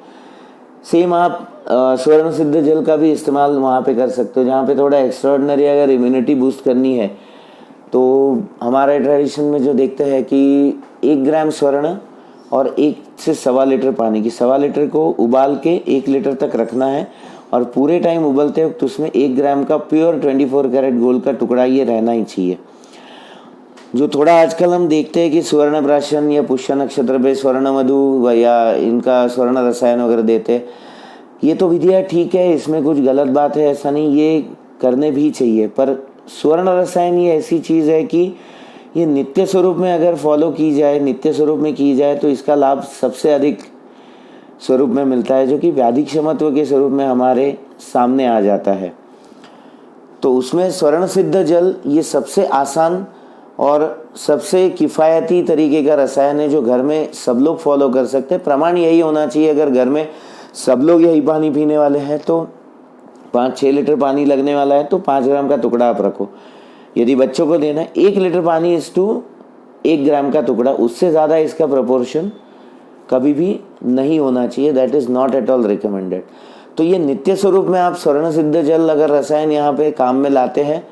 सेम आप स्वर्ण सिद्ध जल का भी इस्तेमाल वहाँ पे कर सकते हो, जहाँ पे थोड़ा एक्स्ट्राऑर्डिनरी अगर इम्यूनिटी बूस्ट करनी है तो हमारे ट्रेडिशन में जो देखते हैं कि 1 ग्राम स्वर्ण और 1 से 1.25 लीटर पानी की 1.25 लीटर को उबाल के 1 लीटर तक रखना है और पूरे टाइम उबलते वक्त उसमें 1 ग्राम का प्योर 24 कैरेट गोल्ड का टुकड़ा ये रहना ही चाहिए। जो थोड़ा आजकल हम देखते हैं कि स्वर्ण प्राशन या पुष्य नक्षत्र पे स्वर्ण मधु या इनका स्वर्ण रसायन वगैरह देते हैं, ये तो विधियाँ ठीक है, इसमें कुछ गलत बात है ऐसा नहीं, ये करने भी चाहिए। पर स्वर्ण रसायन ये ऐसी चीज़ है कि ये नित्य स्वरूप में अगर फॉलो की जाए, नित्य स्वरूप में की जाए तो इसका लाभ सबसे अधिक स्वरूप में मिलता है, जो कि व्याधि क्षमत्व के स्वरूप में हमारे सामने आ जाता है। तो उसमें स्वर्ण सिद्ध जल ये सबसे आसान और सबसे किफ़ायती तरीके का रसायन है जो घर में सब लोग फॉलो कर सकते हैं। प्रमाण यही होना चाहिए, अगर घर में सब लोग यही पानी पीने वाले हैं तो 5-6 लीटर पानी लगने वाला है तो 5 ग्राम का टुकड़ा आप रखो। यदि बच्चों को देना है 1 लीटर पानी इस टू 1 ग्राम का टुकड़ा, उससे ज़्यादा इसका प्रोपोर्शन कभी भी नहीं होना चाहिए। That is not at all recommended. तो ये नित्य स्वरूप में आप स्वर्ण सिद्ध जल अगर रसायन यहाँ पे काम में लाते हैं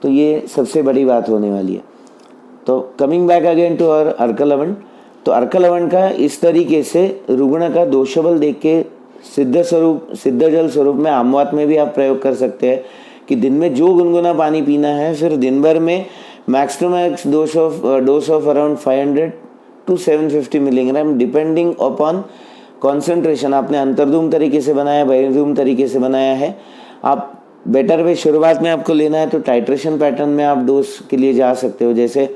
तो ये सबसे बड़ी बात होने वाली है। तो coming back again to our अर्क लवण, तो अर्क लवण का इस तरीके से रुग्ण का दोषबल देख के सिद्ध जल स्वरूप में आमवात में भी आप प्रयोग कर सकते हैं कि दिन में जो गुनगुना पानी पीना है, फिर दिन भर में max to max dose of around 500 to 750 milligram depending upon concentration. आपने अंतर्धूम तरीके से बनाया, बहिर्धूम तरीके से बनाया है, आप बेटर वे शुरुआत में आपको लेना है तो टाइट्रेशन पैटर्न में आप डोज के लिए जा सकते हो। जैसे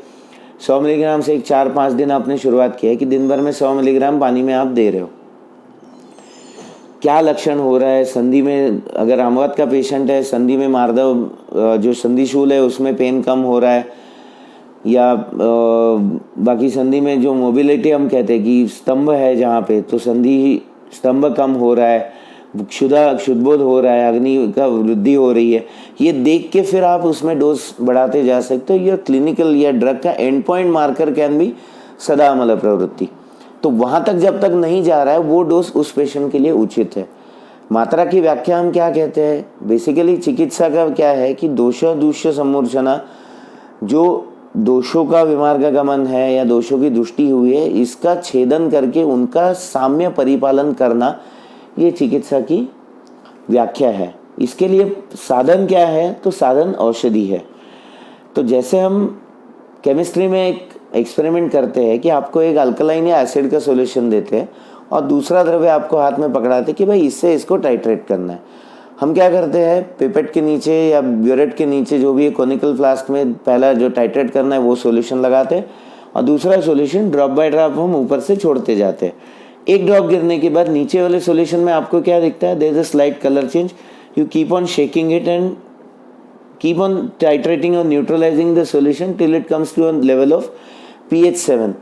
100 मिलीग्राम से 4-5 दिन आपने शुरुआत किया है कि दिन भर में 100 मिलीग्राम पानी में आप दे रहे हो। क्या लक्षण हो रहा है संधि में, अगर आमवात का पेशेंट है, संधि में मार्दव जो संधिशूल है उसमें पेन कम हो रहा है, या बाकी संधि में जो मोबिलिटी हम कहते हैं कि स्तंभ है जहाँ पे, तो संधि स्तंभ कम हो रहा है, क्षुद्बोध हो रहा है, अग्नि का वृद्धि हो रही है, ये देख के फिर आप उसमें डोज बढ़ाते जा सकते हो। ये क्लिनिकल या ड्रग का एंड पॉइंट मार्कर कैन भी सदा मल प्रवृत्ति। तो वहाँ तक जब तक नहीं जा रहा है वो डोज उस पेशेंट के लिए उचित है। मात्रा की व्याख्या हम क्या कहते हैं, बेसिकली चिकित्सा का क्या है कि दोष दूष्य सम्मूर्छना, जो दोषों का विमार्ग गमन है या दोषों की दृष्टि हुई है, इसका छेदन करके उनका साम्य परिपालन करना, ये चिकित्सा की व्याख्या है। इसके लिए साधन क्या है, तो साधन औषधि है। तो जैसे हम केमिस्ट्री में एक एक्सपेरिमेंट करते हैं कि आपको एक अल्कलाइन या एसिड का सॉल्यूशन देते हैं और दूसरा द्रव्य आपको हाथ में पकड़ाते कि भाई इससे इसको टाइट्रेट करना है। हम क्या करते हैं, पिपेट के नीचे या ब्यूरेट के नीचे जो भी कोनिकल फ्लास्क में पहला जो टाइट्रेट करना है वो सॉल्यूशन लगाते हैं और दूसरा सॉल्यूशन ड्रॉप बाय ड्रॉप हम ऊपर से छोड़ते जाते हैं। एक ड्रॉप गिरने के बाद नीचे वाले सॉल्यूशन में आपको क्या दिखता है, there is a slight colour change, you keep on shaking it and keep on titrating और neutralising the solution till it comes to a level of pH 7।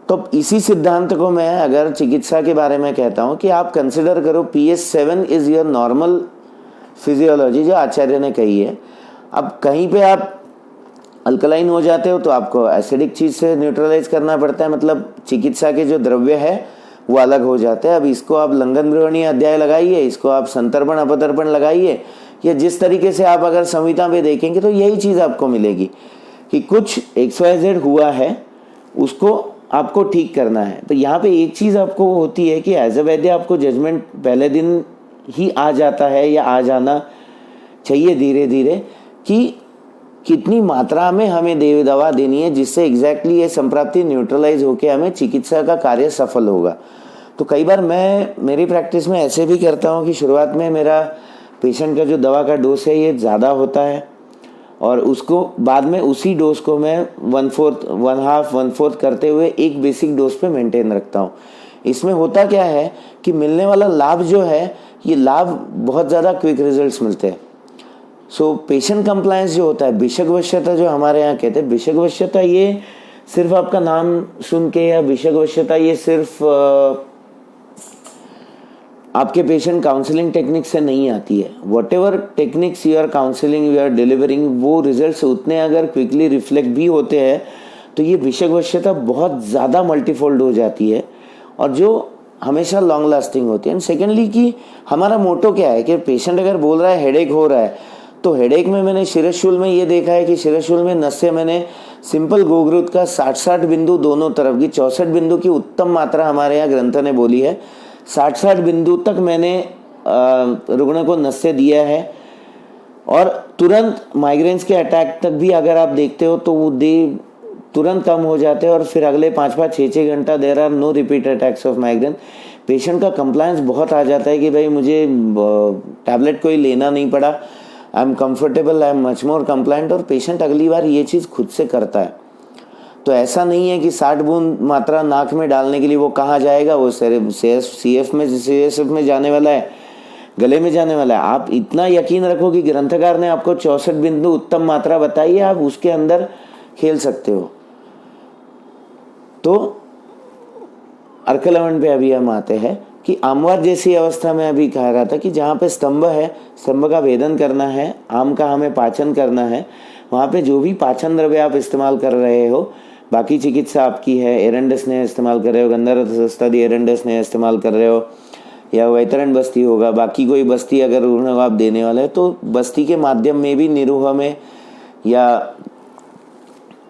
तो इसी सिद्धांत को मैं अगर चिकित्सा के बारे में कहता हूँ कि आप कंसिडर करो pH 7 is your normal physiology, जो आचार्य ने कही है। अब कहीं पे आप अल्कलाइन हो जाते हो तो आपको एसिडिक चीज से न्यूट्रलाइज करना पड़ता है, मतलब चिकित्सा के जो द्रव्य है वो अलग हो जाते हैं। अब इसको आप लंघन ब्रहणीय अध्याय लगाइए, इसको आप संतर्पण अपतर्पण लगाइए, या जिस तरीके से आप अगर संहिता में देखेंगे तो यही चीज आपको मिलेगी कि कुछ XYZ हुआ है, उसको आपको ठीक करना है। तो यहाँ पे एक चीज आपको होती है कि एज अ वैद्य आपको जजमेंट पहले दिन ही आ जाता है या आ जाना चाहिए धीरे धीरे कि कितनी मात्रा में हमें दवा देनी है जिससे एग्जैक्टली ये संप्राप्ति न्यूट्रलाइज होकर हमें चिकित्सा का कार्य सफल होगा। तो कई बार मैं मेरी प्रैक्टिस में ऐसे भी करता हूँ कि शुरुआत में मेरा पेशेंट का जो दवा का डोज है ये ज़्यादा होता है और उसको बाद में उसी डोज को मैं 1/4 करते हुए एक बेसिक डोज पे मेंटेन रखता हूँ। इसमें होता क्या है कि मिलने वाला लाभ जो है, ये लाभ बहुत ज़्यादा क्विक रिजल्ट्स मिलते हैं। सो पेशेंट कंप्लायंस जो होता है, विषगवश्यता जो हमारे यहाँ कहते हैं, विषगवश्यता ये सिर्फ आपका नाम सुन के, या विषगवश्यता ये सिर्फ आपके पेशेंट काउंसलिंग टेक्निक से नहीं आती है। Whatever techniques you are counselling, you are delivering, वो रिजल्ट्स उतने अगर क्विकली रिफ्लेक्ट भी होते हैं तो ये विषयवश्यता बहुत ज़्यादा मल्टीफोल्ड हो जाती है और जो हमेशा लॉन्ग लास्टिंग होती है। एंड सेकेंडली कि हमारा मोटो क्या है कि पेशेंट अगर बोल रहा है हेडेक हो रहा है, तो हेडेक में मैंने शिरशूल में ये देखा है कि शिरशूल में नस से मैंने सिंपल गोग्रुत का 60-60 बिंदु दोनों तरफ की 64 बिंदु की उत्तम मात्रा हमारे यहाँ ग्रंथ ने बोली है। 60-60 बिंदु तक मैंने रुग्ण को नस से दिया है और तुरंत माइग्रेन्स के अटैक तक भी अगर आप देखते हो तो वो तुरंत कम हो जाते हैं और फिर अगले 5-5, 6-6 घंटा there are no repeat attacks of migraine. Patient का कंप्लायंस बहुत आ जाता है कि भाई मुझे टैबलेट कोई लेना नहीं पड़ा, I am comfortable, I am much more compliant, और पेशेंट अगली बार ये चीज़ खुद से करता है। तो ऐसा नहीं है कि 60 बूंद मात्रा नाक में डालने के लिए वो कहाँ जाएगा, वो CSF में जाने वाला है, गले में जाने वाला है। आप इतना यकीन रखो कि ग्रंथकार ने आपको 64 बिंदु उत्तम मात्रा बताई है, आप उसके अंदर खेल सकते हो। तो अर्कलवण पे अभी हम आते हैं कि आमवात जैसी अवस्था में अभी कहा रहा था कि जहाँ पे स्तंभ है, स्तंभ का भेदन करना है, आम का हमें पाचन करना है, वहाँ पे जो भी पाचन द्रव्य आप इस्तेमाल कर रहे हो, बाकी चिकित्सा आपकी है, एरंडस ने इस्तेमाल कर रहे हो, गंधरस्थादि एरंडस ने इस्तेमाल कर रहे हो, या वैतरण बस्ती होगा, बाकी कोई बस्ती अगर उन्हें आप देने वाले हैं तो बस्ती के माध्यम में भी निरूह में या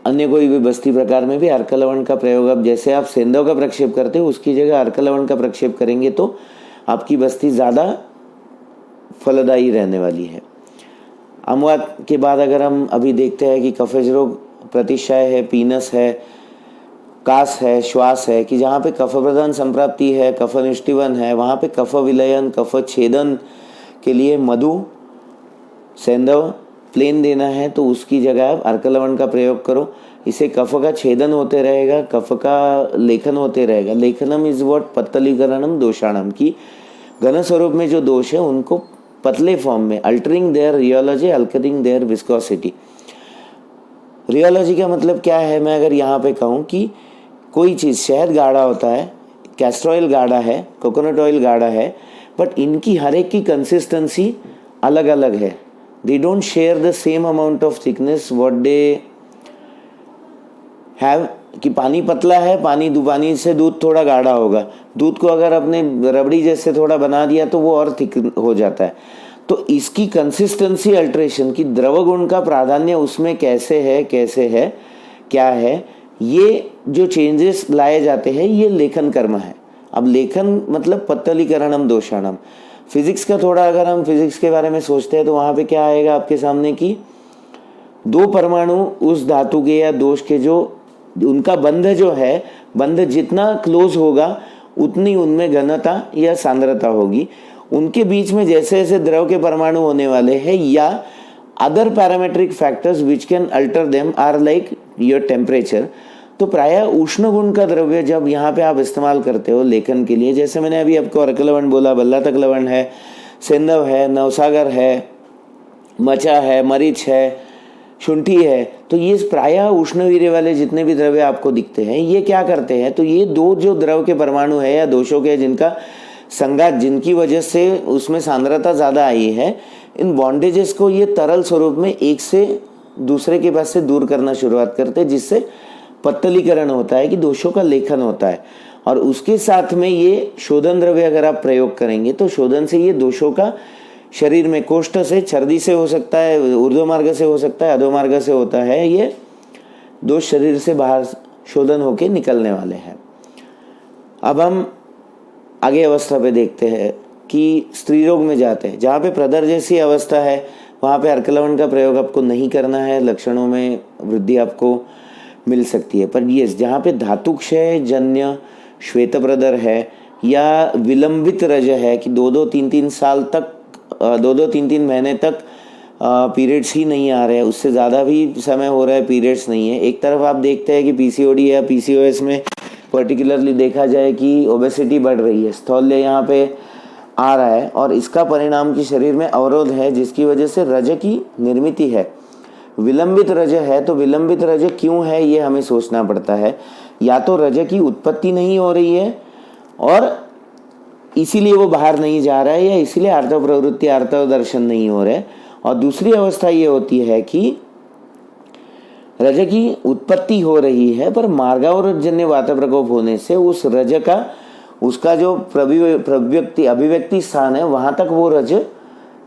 अन्य कोई भी बस्ती प्रकार में भी अर्कलवण का प्रयोग, अब जैसे आप सेंधव का प्रक्षेप करते हो उसकी जगह अर्कलवण का प्रक्षेप करेंगे तो आपकी बस्ती ज़्यादा फलदायी रहने वाली है। अमवात के बाद अगर हम अभी देखते हैं कि कफज रोग, प्रतिशय है, पीनस है, कास है, श्वास है, कि जहाँ पे कफ प्रदान संप्राप्ति है, कफ निष्ठिवन है, वहाँ पे कफ विलयन, कफ छेदन के लिए मधु, सेंधव, प्लेन देना है तो उसकी जगह आप अर्कलवण का प्रयोग करो। इसे कफ का छेदन होते रहेगा, कफ का लेखन होते रहेगा। लेखनम इज व्हाट पत्तलीकरणम दोषाणम, की घन स्वरूप में जो दोष है उनको पतले फॉर्म में, altering their rheology, altering their viscosity. Rheology का मतलब क्या है, मैं अगर यहाँ पे कहूँ कि कोई चीज़, शहद गाढ़ा होता है, कैस्टर ऑयल गाढ़ा है, कोकोनट ऑयल गाढ़ा है, बट इनकी हर एक की कंसिस्टेंसी अलग अलग है। They don't share the same amount of thickness what they have। कि पानी पतला है, पानी से दूध थोड़ा गाढ़ा होगा, दूध को अगर अपने रबड़ी जैसे थोड़ा बना दिया तो वो और थिक हो जाता है। तो इसकी कंसिस्टेंसी अल्ट्रेशन की द्रव गुण का प्राधान्य उसमें कैसे है क्या है, ये जो चेंजेस लाए जाते हैं ये लेखन कर्म है। अब लेखन मतलब पत्तलीकरणम दोषाणम। फिजिक्स का थोड़ा अगर हम फिजिक्स के बारे में सोचते हैं तो वहाँ पे क्या आएगा आपके सामने कि दो परमाणु उस धातु के या दोष के जो उनका बंध जो है, बंध जितना क्लोज होगा उतनी उनमें घनता या सांद्रता होगी। उनके बीच में जैसे जैसे द्रव के परमाणु होने वाले हैं या other parametric factors which can alter them are like your temperature. तो प्रायः उष्ण गुण का द्रव्य जब यहाँ पे आप इस्तेमाल करते हो लेखन के लिए, जैसे मैंने अभी आपको अर्कलवण बोला, बल्लातक लवण है, सेंधव है, नवसागर है, मचा है, मरीच है, शुंठी है, तो ये प्रायः उष्णवीर्य वाले जितने भी द्रव्य आपको दिखते हैं ये क्या करते हैं, तो ये दो जो द्रव के परमाणु है या दोषों के जिनका संघात, जिनकी वजह से उसमें सांद्रता ज़्यादा आई है, इन बॉन्डेजेस को ये तरल स्वरूप में एक से दूसरे के पास से दूर करना शुरुआत करते हैं, जिससे पत्तलीकरण होता है कि दोषों का लेखन होता है। और उसके साथ में ये शोधन द्रव्य अगर आप प्रयोग करेंगे तो शोधन से ये दोषों का शरीर में कोष्ठ से, छर्दी से हो सकता है, ऊर्ध्व मार्ग से हो सकता है, अधो मार्ग से होता है, ये दोष शरीर से बाहर शोधन होके निकलने वाले हैं। अब हम आगे अवस्था पे देखते हैं कि स्त्री रोग में जाते हैं, जहाँ पे प्रदर जैसी अवस्था है वहाँ पे अर्कलवण का प्रयोग आपको नहीं करना है, लक्षणों में वृद्धि आपको मिल सकती है। पर ये जहाँ पे धातुक्षय जन्य श्वेत प्रदर है या विलंबित रज है कि 2-2, 3-3 साल तक, 2-2, 3-3 महीने तक पीरियड्स ही नहीं आ रहे हैं, उससे ज़्यादा भी समय हो रहा है पीरियड्स नहीं है। एक तरफ आप देखते हैं कि पीसीओडी या पीसीओएस में पर्टिकुलरली देखा जाए कि ओबेसिटी बढ़ रही है, स्थौल्य यहाँ पे आ रहा है और इसका परिणाम कि शरीर में अवरोध है जिसकी वजह से रज की निर्मित है। विलंबित रज है तो विलंबित रज क्यों है ये हमें सोचना पड़ता है। या तो रज की उत्पत्ति नहीं हो रही है और इसीलिए वो बाहर नहीं जा रहा है, या इसीलिए आर्तव प्रवृत्ति आर्तव दर्शन नहीं हो रहा है। और दूसरी अवस्था ये होती है कि रज की उत्पत्ति हो रही है, पर मार्गावरोधजन्य वात प्रकोप होने से उस रज का, उसका जो अभिव्यक्ति स्थान है वहां तक वो रज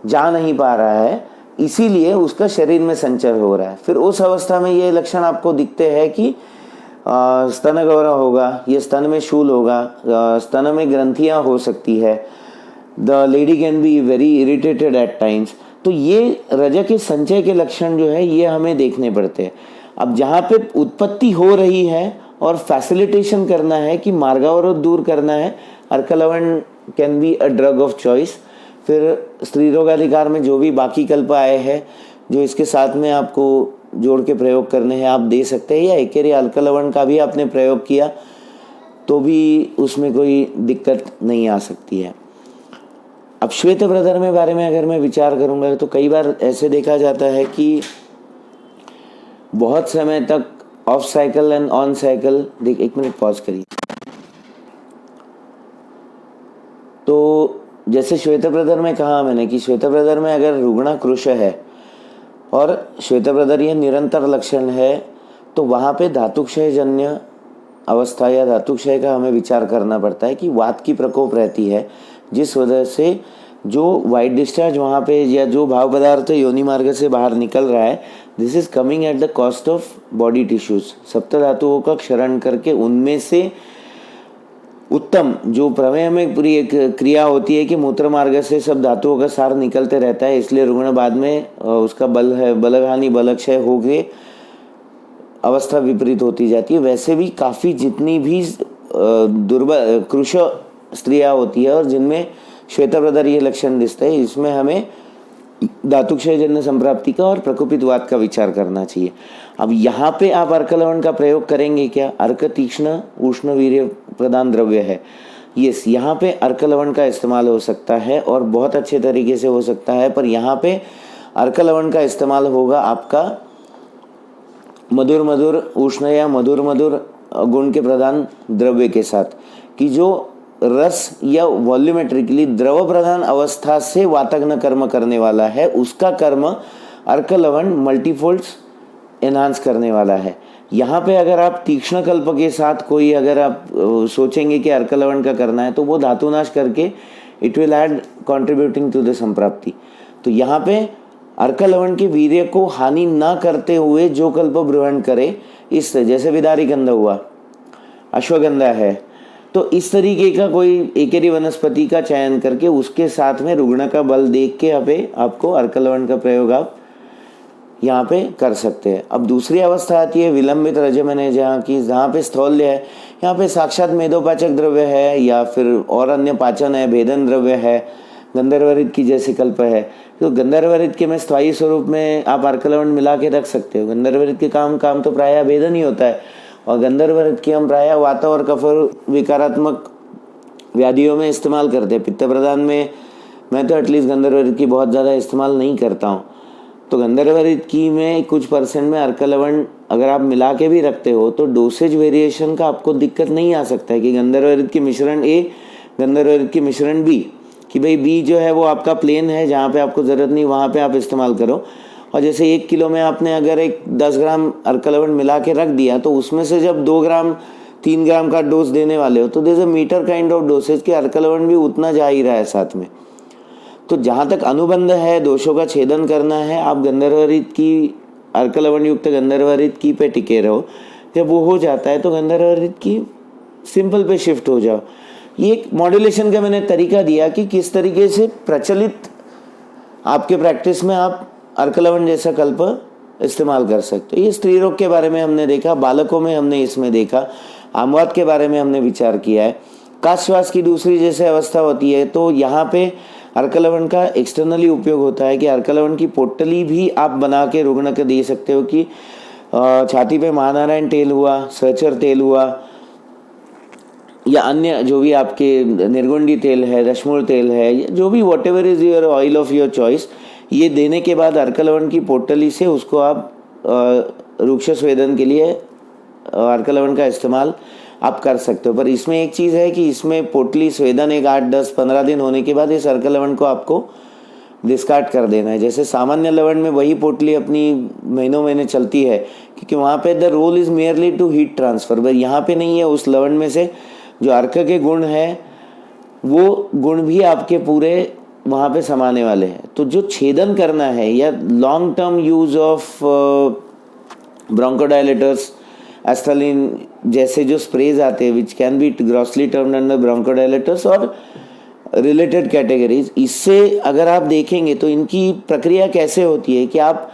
जा नहीं पा रहा है, इसीलिए उसका शरीर में संचर हो रहा है। फिर उस अवस्था में ये लक्षण आपको दिखते हैं कि स्तन गौरव होगा, ये स्तन में शूल होगा, स्तन में ग्रंथियां हो सकती है, the lady can be very irritated at times. तो ये रज के संचय के लक्षण जो है ये हमें देखने पड़ते हैं। अब जहाँ पे उत्पत्ति हो रही है और फैसिलिटेशन करना है कि मार्गावरोध दूर करना है, अर्कलवण can be a drug of choice. फिर स्त्री रोगाधिकार में जो भी बाकी कल्प आए हैं जो इसके साथ में आपको जोड़ के प्रयोग करने हैं आप दे सकते हैं, या एकेरी अल्कलवण का भी आपने प्रयोग किया तो भी उसमें कोई दिक्कत नहीं आ सकती है। अब श्वेत ब्रदर में बारे में अगर मैं विचार करूंगा तो कई बार ऐसे देखा जाता है कि बहुत समय तक of cycle and on cycle, देख एक मिनट पॉज करिए। तो जैसे श्वेत ब्रदर में कहा मैंने कि श्वेत ब्रदर में अगर रुग्ण कृश है और श्वेत ब्रदर ये निरंतर लक्षण है, तो वहाँ पे धातुक्षय जन्य अवस्था या धातुक्षय का हमें विचार करना पड़ता है कि वात की प्रकोप रहती है, जिस वजह से जो वाइट डिस्चार्ज वहाँ पे या जो भाव पदार्थ योनि मार्ग से बाहर निकल रहा है, this is coming at the cost of body tissues. सप्त धातुओं का क्षरण करके उनमें से उत्तम जो प्रमेय में पूरी एक क्रिया होती है कि मूत्र मार्ग से सब धातुओं का सार निकलते रहता है, इसलिए रुग्ण बाद में उसका बल है बलहानि बलक्षय हो गए अवस्था विपरीत होती जाती है। वैसे भी काफ़ी जितनी भी दुर्बल कृश स्त्रियाँ होती है और जिनमें श्वेत ब्रदर ये लक्षण दिखते हैं, इसमें हमें धातुक्षय जन्य संप्राप्ति का और प्रकोपितवाद का विचार करना चाहिए। अब यहाँ पे आप अर्कलवण का प्रयोग करेंगे क्या? अर्क तीक्ष्ण उष्ण वीर्य प्रदान द्रव्य है, यस, यहाँ पे अर्कलवण का इस्तेमाल हो सकता है और बहुत अच्छे तरीके से हो सकता है। पर यहाँ पे अर्कलवण का इस्तेमाल होगा आपका मधुर मधुर उष्ण या मधुर मधुर गुण के प्रदान द्रव्य के साथ, कि जो रस या वॉल्यूमेट्रिकली द्रव प्रधान अवस्था से वातग्न कर्म करने वाला है, उसका कर्म अर्कलवण मल्टीफोल्ड्स एनहांस करने वाला है। यहाँ पे अगर आप तीक्ष्ण कल्प के साथ कोई अगर आप सोचेंगे कि अर्कलवण का करना है, तो वो धातुनाश करके it will add contributing to the संप्राप्ति। तो यहाँ पे अर्कलवण के वीर्य को हानि ना करते हुए जो कल्प ग्रहण करे, इस जैसे विदारी गंधा हुआ, अश्वगंधा है, तो इस तरीके का कोई एकेरी वनस्पति का चयन करके उसके साथ में रुग्ण का बल देख के यहाँ पे आपको अर्कलवण का प्रयोग आप यहाँ पे कर सकते हैं। अब दूसरी अवस्था आती है विलंबित रजमन, जहाँ पे स्थौल्य है, यहाँ पे साक्षात मेदोपाचक द्रव्य है या फिर और अन्य पाचन है, भेदन द्रव्य है, गंधर्वरित की जैसे कल्प है। तो गंधर्वरित के में स्थायी स्वरूप में आप अर्कलवण मिला के रख सकते हो। गंधर्वरित के काम तो प्रायः भेदन ही होता है, और गंधर्वरित की हम प्रायः वात और कफ विकारात्मक व्याधियों में इस्तेमाल करते हैं। पित्त प्रदान में मैं तो एटलीस्ट गंधर्वरित की बहुत ज़्यादा इस्तेमाल नहीं करता हूँ। तो गंधर्वरित की में कुछ परसेंट में अर्कलवण अगर आप मिला के भी रखते हो तो डोसेज वेरिएशन का आपको दिक्कत नहीं आ सकता है कि गंधर्वरित की मिश्रण ए, गंधर्वरित की मिश्रण बी, कि भाई बी जो है वो आपका प्लेन है, जहाँ पे आपको ज़रूरत नहीं वहाँ पे आप इस्तेमाल करो। और जैसे 1 किलो में आपने अगर एक 10 ग्राम अर्कलवण मिला के रख दिया, तो उसमें से जब 2 ग्राम 3 ग्राम का डोज देने वाले हो तो there is a meter kind of dosage के अर्कलवण भी उतना जा ही रहा है साथ में। तो जहाँ तक अनुबंध है, दोषों का छेदन करना है, आप गंधर्वरित की अर्कलवण युक्त गंधर्वरित की पे टिके रहो। जब वो हो जाता है तो गंधर्वरित की सिंपल पे शिफ्ट हो जाओ। ये एक मॉड्यूलेशन का मैंने तरीका दिया कि किस तरीके से प्रचलित आपके प्रैक्टिस में आप अर्कलवण जैसा कल्प इस्तेमाल कर सकते हो। ये स्त्री रोग के बारे में हमने देखा, बालकों में हमने इसमें देखा, आमवात के बारे में हमने विचार किया है। काश्वास की दूसरी जैसे अवस्था होती है, तो यहाँ पे अर्कलवण का एक्सटर्नली उपयोग होता है कि अर्कलवण की पोटली भी आप बना के रुग्ण को दे सकते हो कि छाती पे महानारायण तेल हुआ, सहचर तेल हुआ, या अन्य जो भी आपके निर्गुंडी तेल है, दशमूल तेल है, या जो भी what ever is your oil of your choice, ये देने के बाद अर्कलवण की पोटली से उसको आप रुक्ष स्वेदन के लिए अर्कलवण का इस्तेमाल आप कर सकते हो। पर इसमें एक चीज़ है कि इसमें पोटली स्वेदन एक 8, 10, 15 दिन होने के बाद इस अर्क लवण को आपको डिस्कार्ड कर देना है। जैसे सामान्य लवण में वही पोटली अपनी महीनों महीने चलती है, क्योंकि वहाँ पे the role is merely to heat transfer, पर यहाँ पे नहीं है। उस लवण में से जो अर्क के गुण है वो गुण भी आपके पूरे वहाँ पे समाने वाले हैं। तो जो छेदन करना है या long term use of bronchodilators, Asthalin जैसे जो स्प्रेज आते हैं which can be grossly termed under bronchodilators और रिलेटेड कैटेगरीज, इससे अगर आप देखेंगे तो इनकी प्रक्रिया कैसे होती है कि आप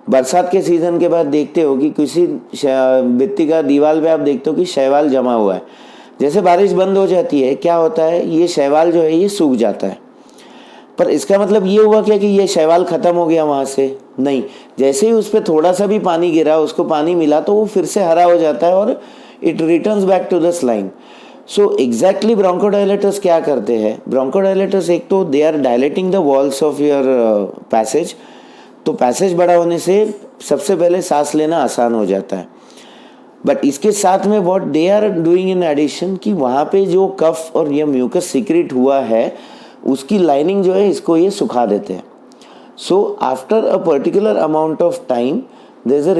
बरसात के सीज़न के बाद देखते हो कि किसी भित्ति का दीवार पे आप देखते हो कि शैवाल जमा हुआ है। जैसे बारिश बंद हो जाती है क्या होता है, ये शैवाल जो है ये सूख जाता है। पर इसका मतलब ये हुआ क्या कि ये शैवाल ख़त्म हो गया वहाँ से? नहीं, जैसे ही उस पर थोड़ा सा भी पानी गिरा, उसको पानी मिला तो वो फिर से हरा हो जाता है और it returns back to the slime. So exactly bronchodilators क्या करते हैं? ब्रोंकोडायलेटर्स एक तो they are dilating the walls of your passage, तो पैसेज बड़ा होने से सबसे पहले सांस लेना आसान हो जाता है। बट इसके साथ में what they are doing in addition कि वहाँ पे जो कफ और ये म्यूकस सीक्रेट हुआ है उसकी लाइनिंग जो है इसको ये सुखा देते हैं। So after a particular amount of time there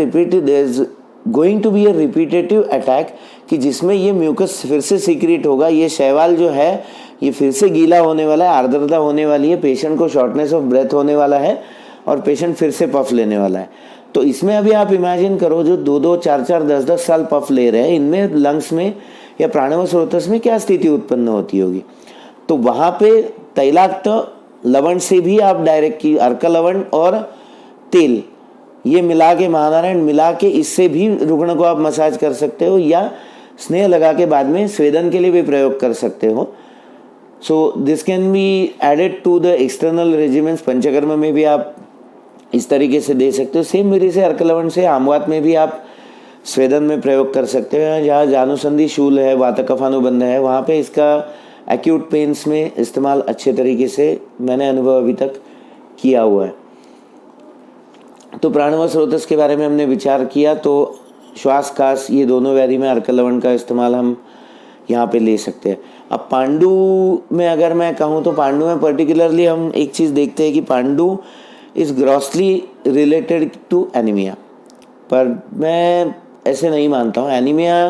is going to be a repetitive attack कि जिसमें ये म्यूकस फिर से सीक्रेट होगा, ये शैवाल जो है ये फिर से गीला होने वाला है, आर्द्रता होने वाली है, पेशेंट को शॉर्टनेस ऑफ ब्रेथ होने वाला है और पेशेंट फिर से पफ लेने वाला है। तो इसमें अभी आप इमेजिन करो जो 2-2, 4-4, 10-10 साल पफ ले रहे हैं, इनमें लंग्स में या प्राणव स्रोतस में क्या स्थिति उत्पन्न होती होगी। तो वहाँ पे तैलाक्त लवण से भी आप डायरेक्ट की अर्क लवण और तेल ये मिला के, महानारायण मिला के, इससे भी रुग्ण को आप मसाज कर सकते हो या स्नेह लगा के बाद में स्वेदन के लिए भी प्रयोग कर सकते हो। So this can be added to the external regiments. Panchakarma में भी आप इस तरीके से दे सकते हो। सेम विधि से अर्क लवण से आमवात में भी आप स्वेदन में प्रयोग कर सकते हो। जहाँ जानुसंधि शूल है, वातकफानुबंध है, वहाँ पे इसका एक्यूट पेन्स में इस्तेमाल अच्छे तरीके से मैंने अनुभव अभी तक किया हुआ है। तो प्राणव स्रोतस के बारे में हमने विचार किया, तो श्वास कास ये दोनों व्याधि में अर्क लवण का इस्तेमाल हम यहाँ पे ले सकते हैं। अब पांडु में अगर मैं कहूँ तो पांडु में पर्टिकुलरली हम एक चीज़ देखते हैं कि pandu is grossly related to anaemia, पर मैं ऐसे नहीं मानता हूँ। Anaemia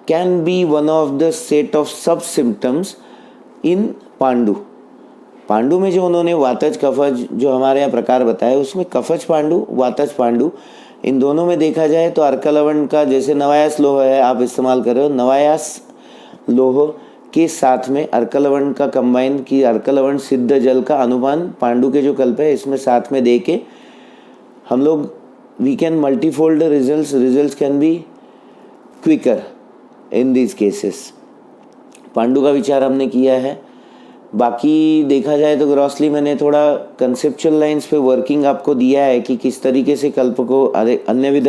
can be one of the set of sub symptoms in pandu. पांडु में जो उन्होंने वातज कफज जो हमारे यहाँ प्रकार बताया उसमें कफज पांडु, वातज पांडु, इन दोनों में देखा जाए तो अर्क लवण का जैसे नवायास लोह है आप इस्तेमाल कर रहे हो, नवायास लोह के साथ में अर्क लवण का कंबाइन की अर्क लवण सिद्ध जल का अनुपान पांडु के जो कल्प है इसमें साथ में दे के हम लोग we can multifold results can be quicker in these cases. पांडु का विचार हमने किया है। बाकी देखा जाए तो ग्रॉसली मैंने थोड़ा कंसेप्चुअल लाइंस पे वर्किंग आपको दिया है कि किस तरीके से कल्प को अन्य विध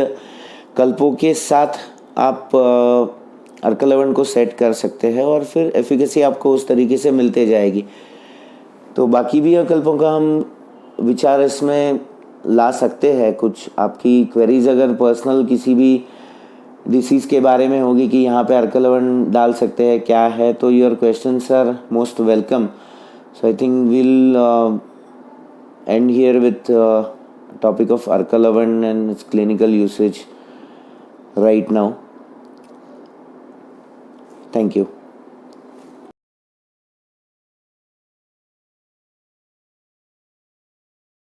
कल्पों के साथ आप अर्क लवण को सेट कर सकते हैं और फिर एफिकेसी आपको उस तरीके से मिलते जाएगी। तो बाकी भी कल्पों का हम विचार इसमें ला सकते हैं। कुछ आपकी क्वेरीज अगर पर्सनल किसी भी डिसीज़ के बारे में होगी कि यहाँ पे अर्क लवण डाल सकते हैं क्या है, तो your questions are most welcome. So I think will end here with topic of अर्क लवण and its clinical usage right now. Thank you.